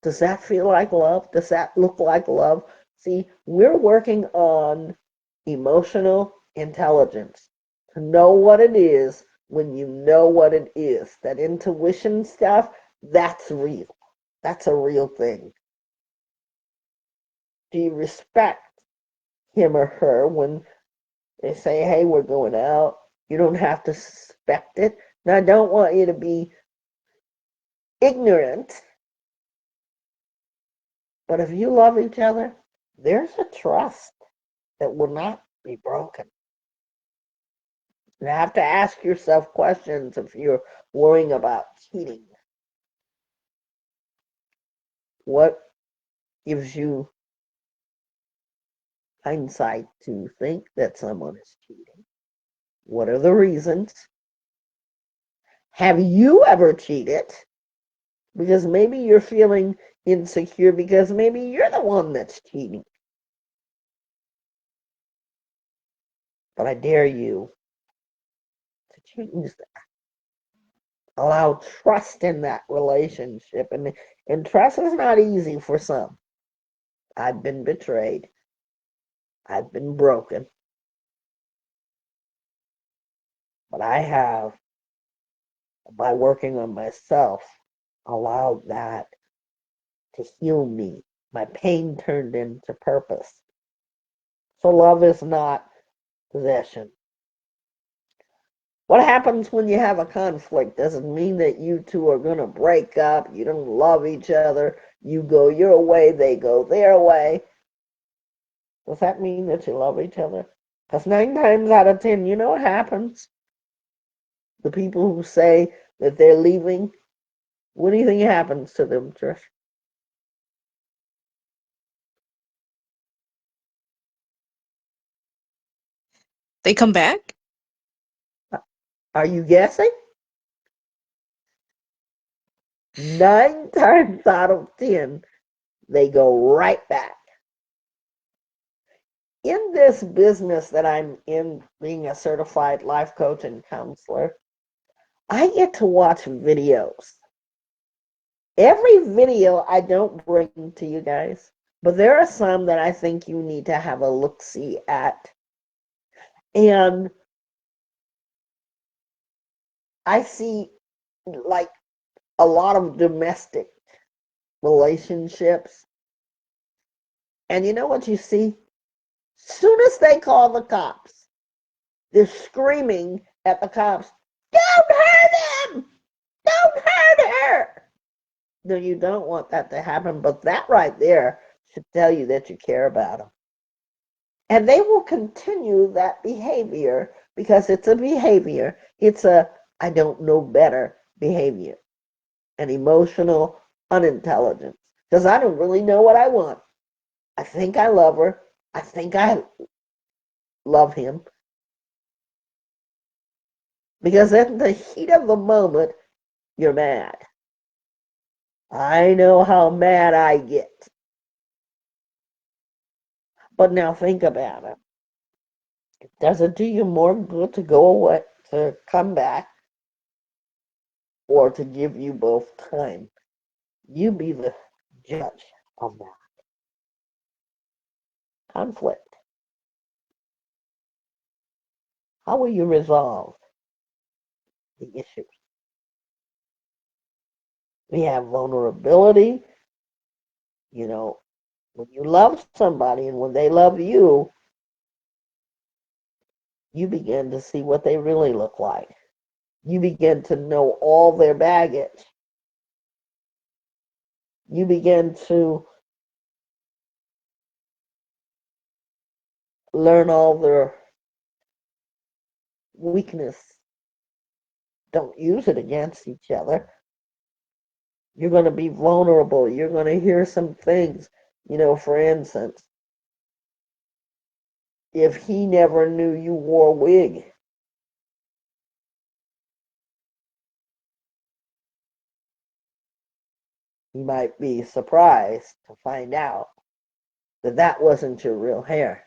does that feel like love? Does that look like love? See, we're working on emotional intelligence to know what it is when you know what it is. That intuition stuff, that's real. That's a real thing. Do you respect him or her when they say, hey, we're going out? You don't have to suspect it. Now, I don't want you to be ignorant, but if you love each other, there's a trust that will not be broken. You have to ask yourself questions if you're worrying about cheating. What gives you hindsight to think that someone is cheating? What are the reasons? Have you ever cheated? Because maybe you're feeling insecure because maybe you're the one that's cheating. But I dare you to change that. Allow trust in that relationship. And trust is not easy for some. I've been betrayed. I've been broken. But I have, by working on myself, allowed that to heal me. My pain turned into purpose. So love is not possession. What happens when you have a conflict doesn't mean that you two are going to break up. You don't love each other. You go your way, they go their way. Does that mean that you love each other? Because 9 times out of 10, you know what happens? The people who say that they're leaving, what do you think happens to them, Trish? They come back? Are you guessing? 9 times out of 10, they go right back. In this business that I'm in, being a certified life coach and counselor, I get to watch videos. Every video I don't bring to you guys, but there are some that I think you need to have a look-see at. And I see like a lot of domestic relationships. And you know what you see? Soon as they call the cops, they're screaming at the cops, "Don't hurt him! Don't hurt her!" No, you don't want that to happen, but that right there should tell you that you care about them. And they will continue that behavior because it's a behavior. It's a I don't know better behavior, an emotional unintelligence. Because I don't really know what I want. I think I love her. I think I love him. Because in the heat of the moment, you're mad. I know how mad I get. But now think about it. Does it do you more good to go away, to come back, or to give you both time? You be the judge of that conflict. How will you resolve the issues? We have vulnerability. You know, when you love somebody and when they love you, you begin to see what they really look like. You begin to know all their baggage. You begin to learn all their weakness. Don't use it against each other. You're going to be vulnerable. You're going to hear some things. You know, for instance, if he never knew you wore a wig, he might be surprised to find out that that wasn't your real hair.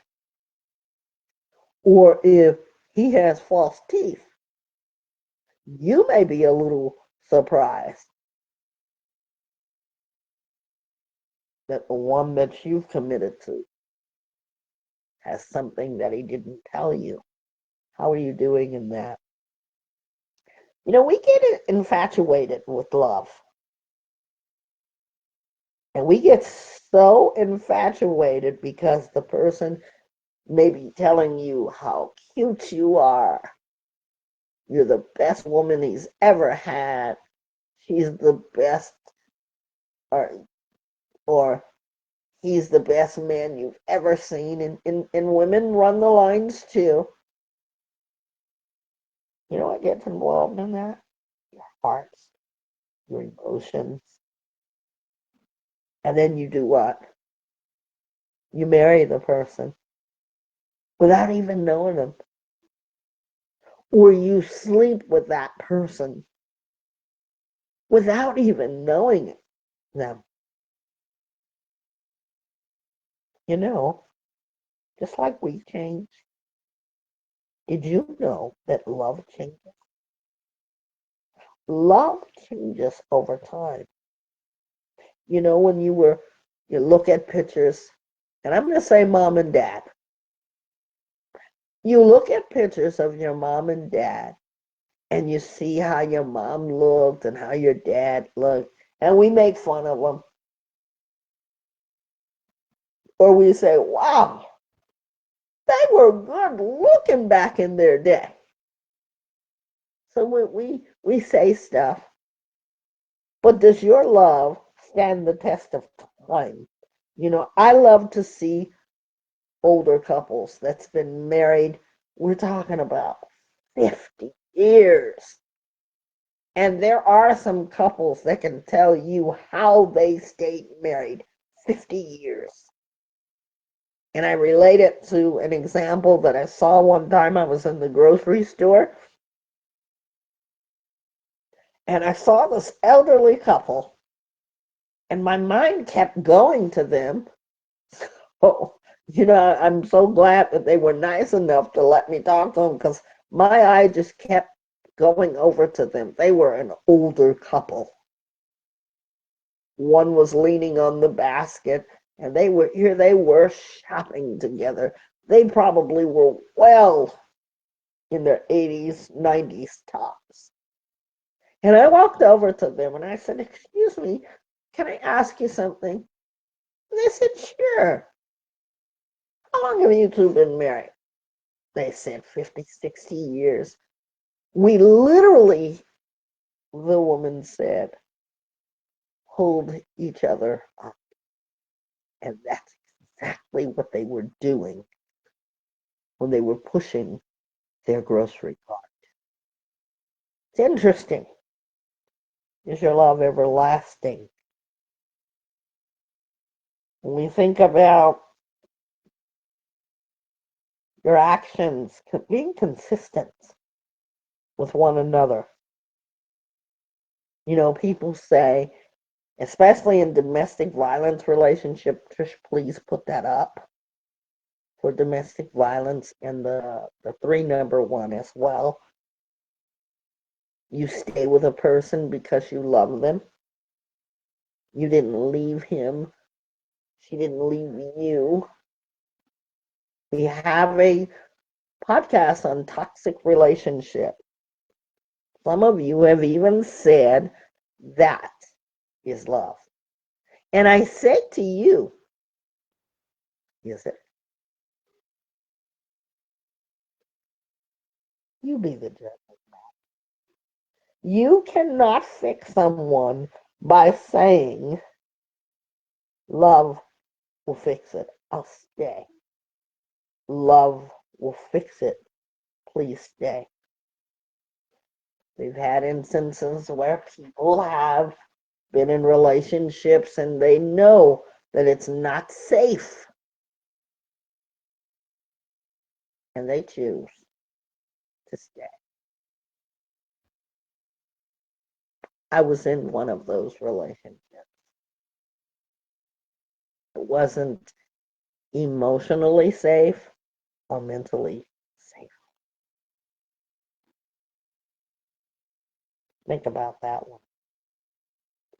Or if he has false teeth, you may be a little surprised that the one that you've committed to has something that he didn't tell you. How are you doing in that? You know, we get infatuated with love. And we get so infatuated because the person may be telling you how cute you are, You're the best woman he's ever had. She's the best, or, or he's the best man you've ever seen. And women run the lines too. You know what gets involved in that? Your hearts, your emotions. And then you do what? You marry the person without even knowing them. Or you sleep with that person without even knowing them. You know, just like we change. Did you know that love changes? Love changes over time. You know, when you look at pictures, and I'm going to say mom and dad. You look at pictures of your mom and dad, and you see how your mom looked and how your dad looked, and we make fun of them. Or we say, wow, they were good looking back in their day. So we say stuff, but does your love stand the test of time? You know, I love to see older couples that's been married, we're talking about 50 years. And there are some couples that can tell you how they stayed married 50 years. And I relate it to an example that I saw one time. I was in the grocery store and I saw this elderly couple, and my mind kept going to them. So, you know, I'm so glad that they were nice enough to let me talk to them, because my eye just kept going over to them. They were an older couple. One was leaning on the basket, and they were shopping together. They probably were well in their 80s, 90s tops. And I walked over to them and I said, "Excuse me, can I ask you something?" And they said, "Sure. How long have you two been married?" They said 50, 60 years. We literally, the woman said, hold each other up. And that's exactly what they were doing when they were pushing their grocery cart. It's interesting. Is your love everlasting? When we think about your actions being consistent with one another, you know, people say, especially in domestic violence relationship, Trish, please put that up for domestic violence and the three number one as well. You stay with a person because you love them. You didn't leave him. She didn't leave you. We have a podcast on toxic relationship. Some of you have even said that is love. And I say to you, is it? You be the judge. You cannot fix someone by saying, love will fix it. I'll stay. Love will fix it. Please stay. We've had instances where people have been in relationships and they know that it's not safe, and they choose to stay. I was in one of those relationships. It wasn't emotionally safe or mentally safe. Think about that one.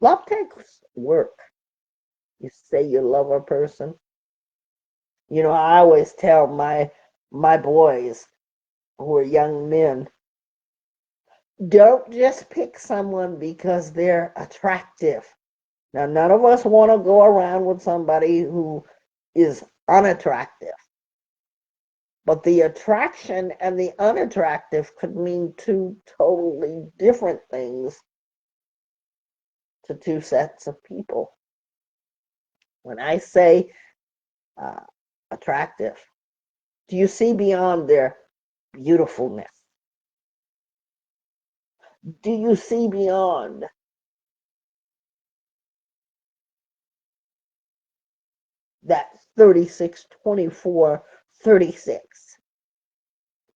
Love takes work. You say you love a person. You know, I always tell my boys who are young men, don't just pick someone because they're attractive. Now, none of us want to go around with somebody who is unattractive. But the attraction and the unattractive could mean two totally different things to two sets of people. When I say uh, attractive, do you see beyond their beautifulness? Do you see beyond that 36, 24, 36?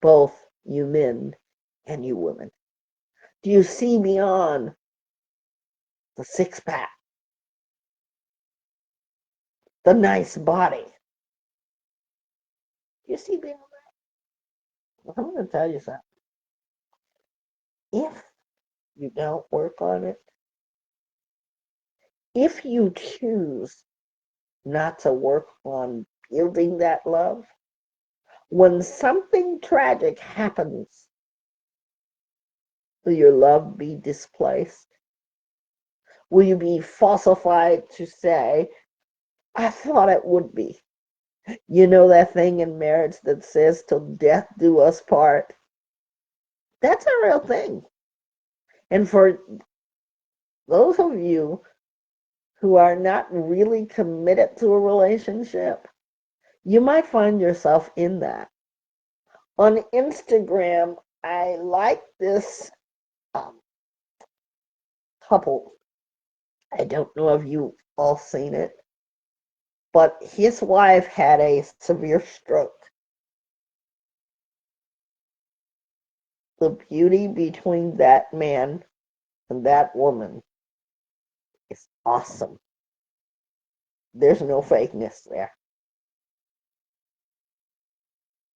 Both you men and you women. Do you see beyond the six pack, the nice body? Do you see beyond that? I'm going to tell you something. If you don't work on it, if you choose not to work on building that love, when something tragic happens, will your love be displaced? Will you be falsified to say, I thought it would be? You know that thing in marriage that says, till death do us part? That's a real thing. And for those of you who are not really committed to a relationship, you might find yourself in that. On Instagram, I like this um, couple. I don't know if you all seen it, but his wife had a severe stroke. The beauty between that man and that woman is awesome. There's no fakeness there.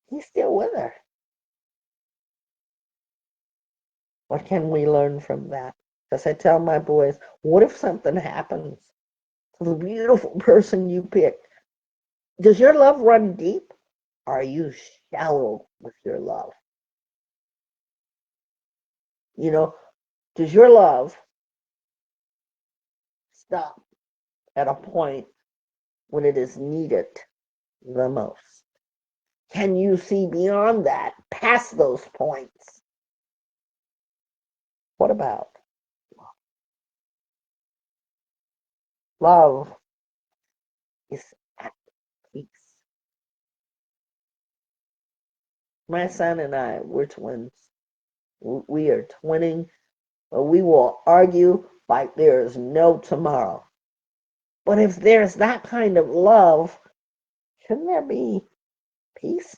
He's still with her. What can we learn from that? Because I tell my boys, what if something happens to the beautiful person you picked? Does your love run deep? Or are you shallow with your love? You know, does your love stop at a point when it is needed the most? Can you see beyond that, past those points? What about love is at peace? My son and I, we're twins. We are twinning, but we will argue like there is no tomorrow. But if there's that kind of love, shouldn't there be peace?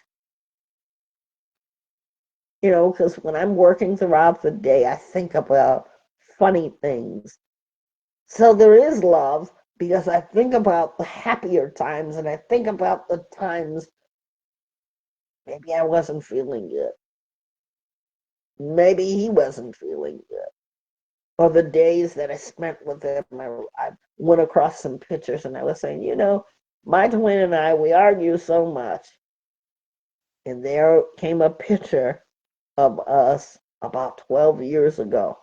You know, because when I'm working throughout the day, I think about funny things. So there is love because I think about the happier times and I think about the times maybe I wasn't feeling good. Maybe he wasn't feeling good. Or the days that I spent with him, I went across some pictures and I was saying, you know, my twin and I, we argue so much. And there came a picture of us about 12 years ago.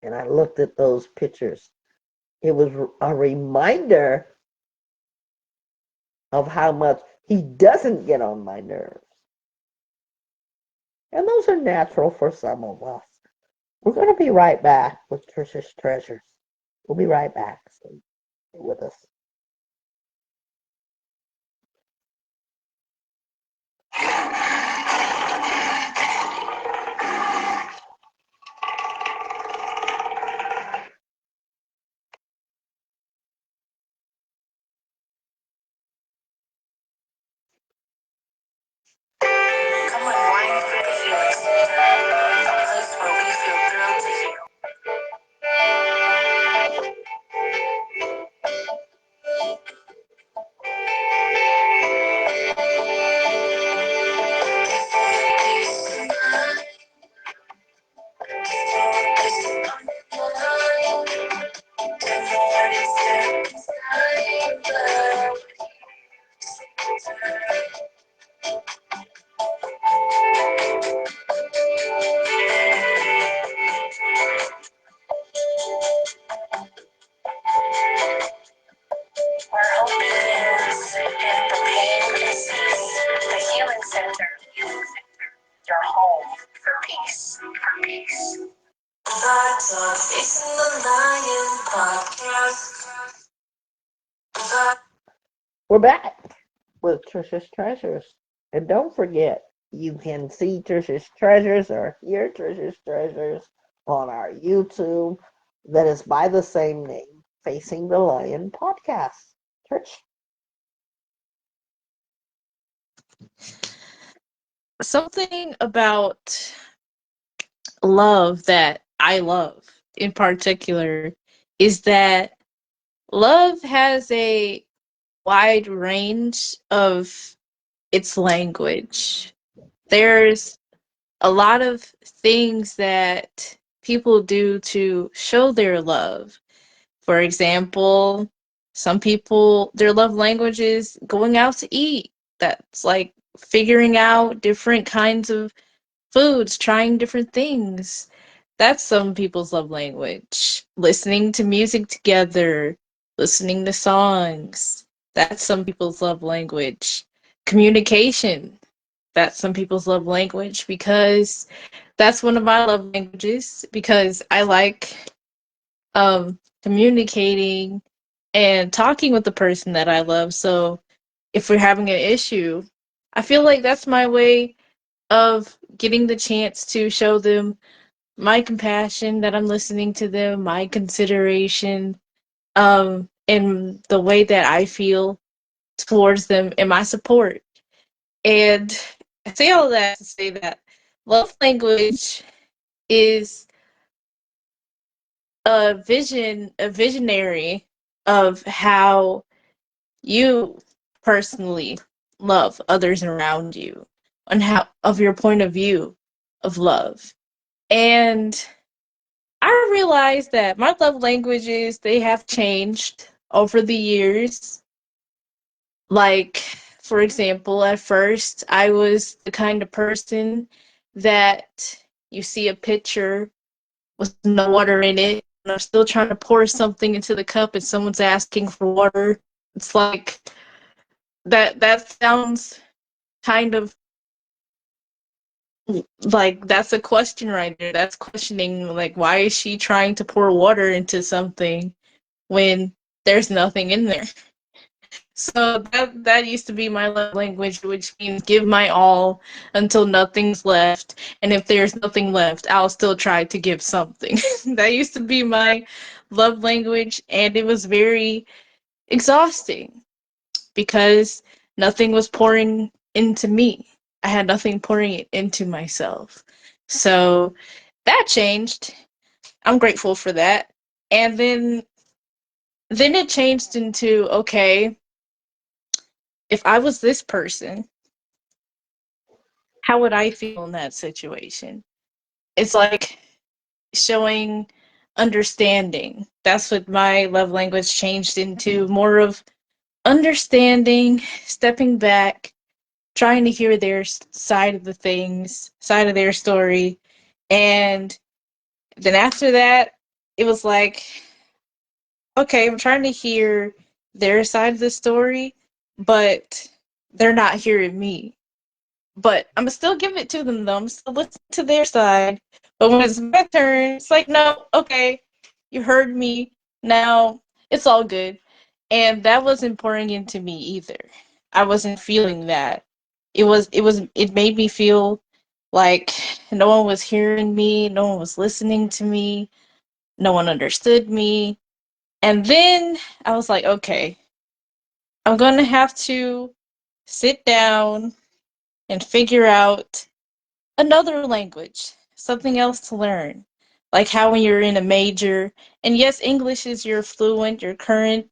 And I looked at those pictures. It was a reminder of how much he doesn't get on my nerves. And those are natural for some of us. We're going to be right back with Trisha's Treasures. We'll be right back. So stay with us. Come unwind for the healing center, a place where we feel thrilled to heal. We're back with Trisha's Treasures. And don't forget, you can see Trisha's Treasures or hear Trisha's Treasures on our YouTube that is by the same name, Facing the Lion Podcast. Trish? Something about love that I love in particular is that love has a wide range of its language. There's a lot of things that people do to show their love. For example, some people, their love language is going out to eat. That's like figuring out different kinds of foods, trying different things. That's some people's love language. Listening to music together, listening to songs. That's some people's love language. Communication. That's some people's love language because that's one of my love languages because I like communicating and talking with the person that I love. So if we're having an issue, I feel like that's my way of getting the chance to show them my compassion, that I'm listening to them, my consideration, and the way that I feel towards them and my support. And I say all that to say that love language is a visionary of how you personally love others around you, on how of your point of view of love. And I realized that my love languages, they have changed over the years. Like, for example, at first I was the kind of person that you see a picture with no water in it, and I'm still trying to pour something into the cup and someone's asking for water. It's like that sounds kind of like that's a question right there. That's questioning, like, why is she trying to pour water into something when there's nothing in there? So that used to be my love language, which means give my all until nothing's left. And if there's nothing left, I'll still try to give something. That used to be my love language, and it was very exhausting because nothing was pouring into me. I had nothing pouring it into myself. So that changed. I'm grateful for that. And then it changed into, okay, if I was this person, how would I feel in that situation? It's like showing understanding. That's what my love language changed into, more of understanding, stepping back, trying to hear their side of the things, side of their story. And then after that, it was like, okay, I'm trying to hear their side of the story, but they're not hearing me. But I'm gonna still give it to them though. I'm still listening to their side. But when it's my turn, it's like, no, okay, you heard me. Now it's all good. And that wasn't pouring into me either. I wasn't feeling that. It made me feel like no one was hearing me, no one was listening to me, no one understood me. And then I was like, okay, I'm gonna have to sit down and figure out another language, something else to learn. Like how when you're in a major, and yes, English is your fluent, your current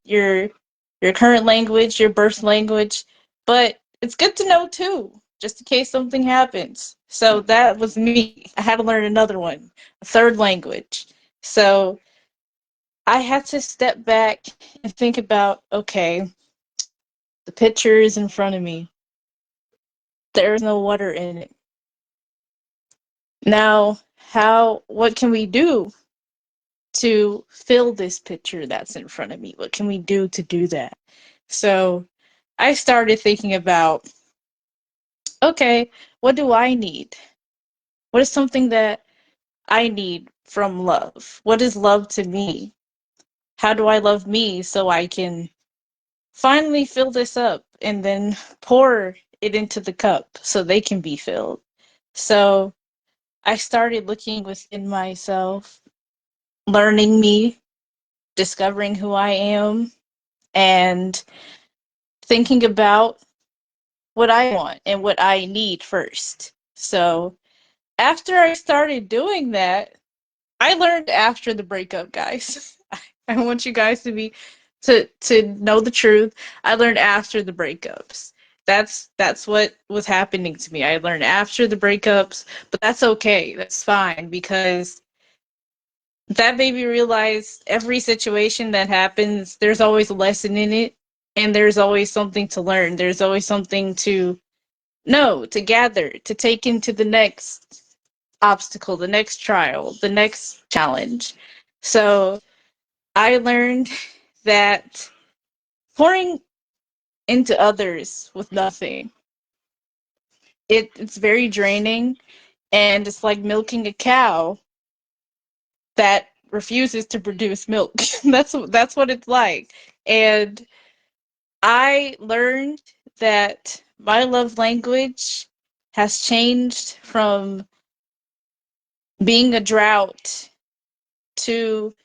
language, your birth language, but it's good to know too, just in case something happens. So that was me. I had to learn another one, a third language. So I had to step back and think about, okay, the picture is in front of me. There's no water in it. Now, what can we do to fill this picture that's in front of me? What can we do to do that? So I started thinking about, okay, what do I need? What is something that I need from love? What is love to me? How do I love me so I can finally fill this up and then pour it into the cup so they can be filled. So I started looking within myself, learning me, discovering who I am, and thinking about what I want and what I need first. So after I started doing that, I learned after the breakup, guys. I want you guys to know the truth. I learned after the breakups. That's what was happening to me. I learned after the breakups, but that's okay. That's fine because that made me realize every situation that happens, there's always a lesson in it, and there's always something to learn. There's always something to know, to gather, to take into the next obstacle, the next trial, the next challenge. So I learned that pouring into others with nothing, it's very draining, and it's like milking a cow that refuses to produce milk. That's what it's like. And I learned that my love language has changed from being a drought to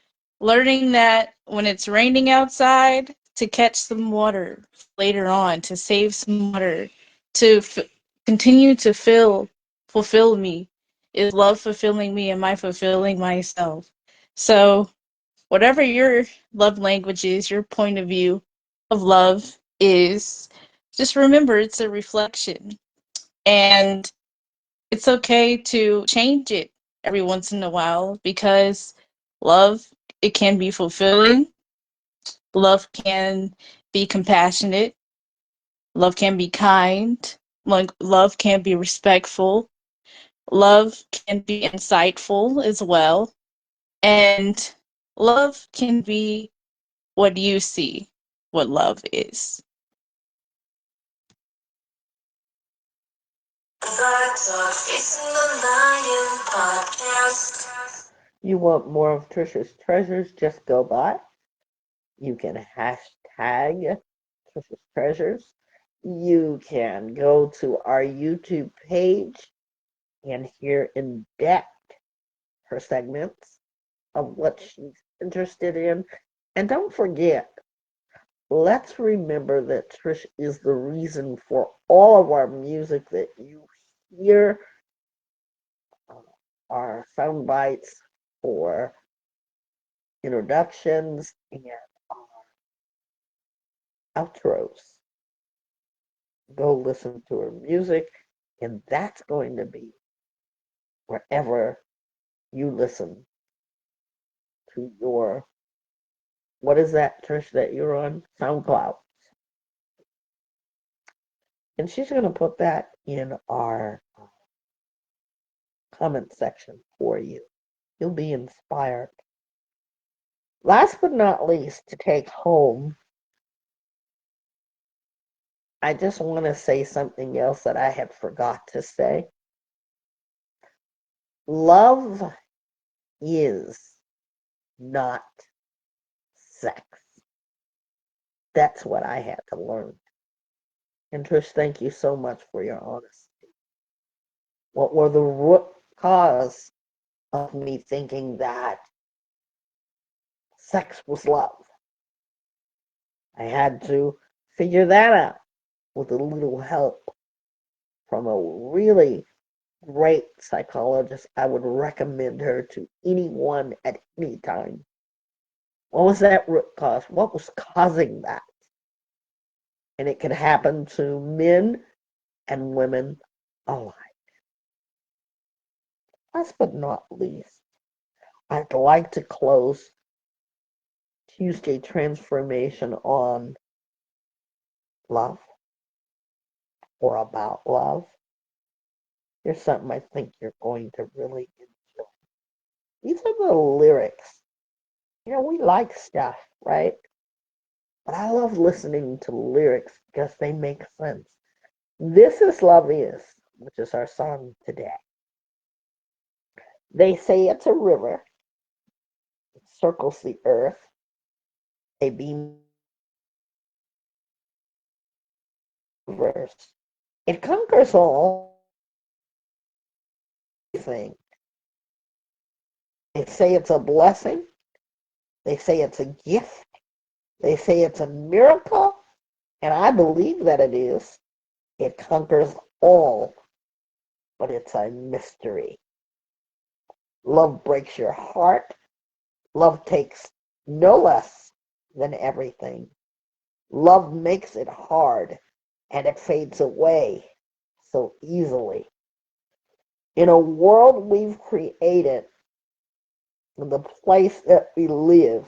learning that when it's raining outside, to catch some water later on, to save some water, to continue to fulfill me. Is love fulfilling me? Am I fulfilling myself? So, whatever your love language is, your point of view of love is, just remember it's a reflection. And it's okay to change it every once in a while because love, it can be fulfilling. Love can be compassionate. Love can be kind. Love can be respectful. Love can be insightful as well. And love can be what you see what love is. You want more of Trisha's treasures? Just go by. You can hashtag Trisha's treasures. You can go to our YouTube page and hear in depth her segments of what she's interested in. And don't forget, let's remember that Trish is the reason for all of our music that you hear, uh, our sound bites for introductions and outros. Go listen to her music, and that's going to be wherever you listen to your, what is that, Trish, that you're on? SoundCloud. And she's going to put that in our comment section for you. You'll be inspired. Last but not least, to take home, I just want to say something else that I had forgot to say. Love is not sex. That's what I had to learn. And Trish, thank you so much for your honesty. What were the root cause of me thinking that sex was love? I had to figure that out with a little help from a really great psychologist. I would recommend her to anyone at any time. What was that root cause? What was causing that? And it could happen to men and women alike. Last but not least, I'd like to close Tuesday Transformation on love or about love. Here's something I think you're going to really enjoy. These are the lyrics. You know, we like stuff, right? But I love listening to lyrics because they make sense. This is Love Is, which is our song today. They say it's a river. It circles the earth. A beam universe. It conquers all, everything. They say it's a blessing. They say it's a gift. They say it's a miracle. And I believe that it is. It conquers all, but it's a mystery. Love breaks your heart. Love takes no less than everything. Love makes it hard, and it fades away so easily. In a world we've created, in the place that we live,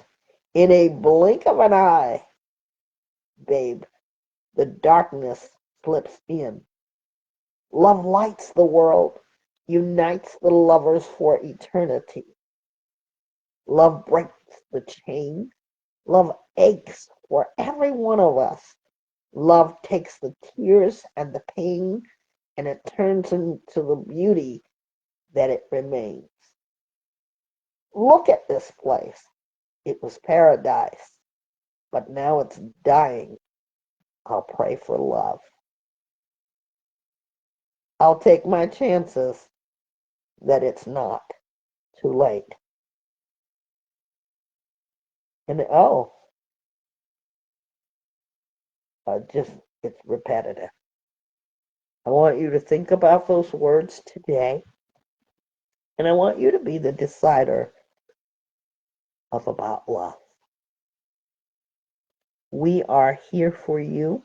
in a blink of an eye, babe, the darkness slips in. Love lights the world, unites the lovers for eternity. Love breaks the chain. Love aches for every one of us. Love takes the tears and the pain, and it turns into the beauty that it remains. Look at this place. It was paradise, but now it's dying. I'll pray for love. I'll take my chances that it's not too late. And just it's repetitive. I want you to think about those words today, and I want you to be the decider of about love. We are here for you.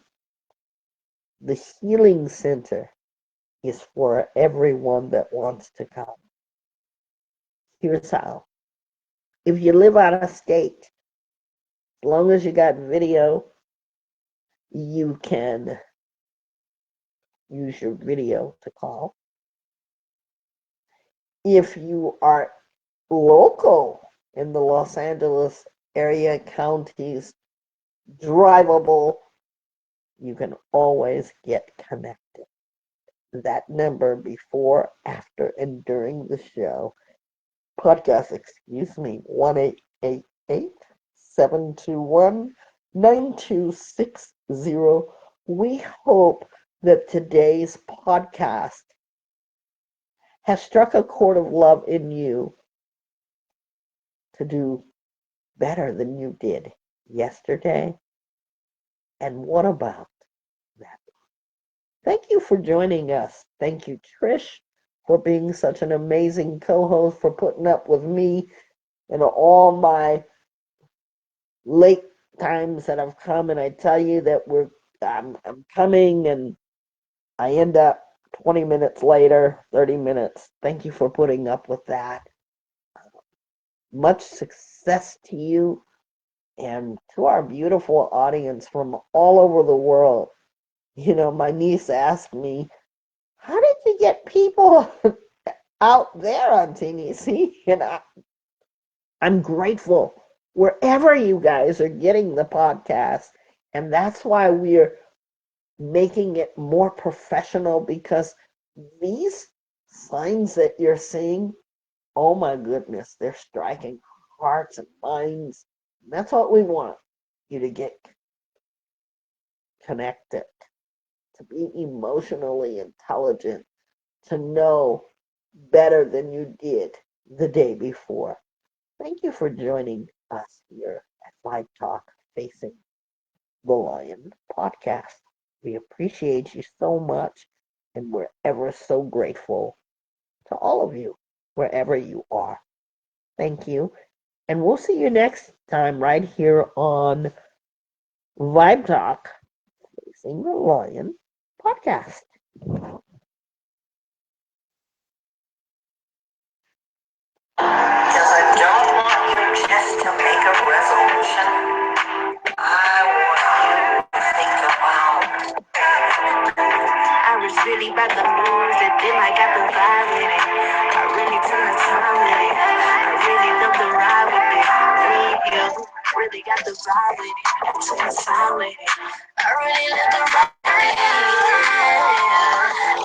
The Healing Center is for everyone that wants to come. Here's how. If you live out of state, as long as you got video, you can use your video to call. If you are local in the Los Angeles area, counties, drivable, you can always get connected. That number before, after, and during the show, podcast, 1-888-721-9260. We hope that today's podcast has struck a chord of love in you to do better than you did yesterday. And what about that? Thank you for joining us. Thank you, Trish, for being such an amazing co-host, for putting up with me and all my late times that I've come. And I tell you that I'm coming, and I end up 20 minutes later, 30 minutes. Thank you for putting up with that. Much success to you and to our beautiful audience from all over the world. You know, my niece asked me, how did you get people out there on TNC? And I'm grateful wherever you guys are getting the podcast. And that's why we're making it more professional, because these signs that you're seeing, oh my goodness, they're striking hearts and minds. And that's what we want you to get connected, to be emotionally intelligent, to know better than you did the day before. Thank you for joining us here at Live Talk Facing the Lion podcast. We appreciate you so much, and we're ever so grateful to all of you, wherever you are. Thank you, and we'll see you next time right here on Vibe Talk Facing the Lion podcast. Because I don't want you just to make a resolution. I want you to think about. I was really about to lose it, then I got the vibe with it. I really took my time with it. I really love the ride with it. You really got the vibe with it. Took my time with it. I really love the ride with it.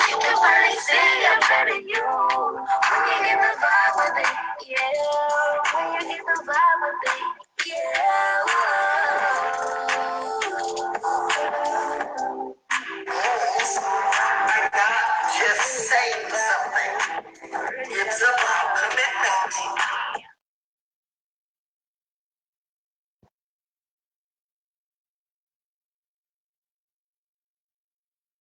You can finally see I'm better you when you get the vibe with it. Yeah.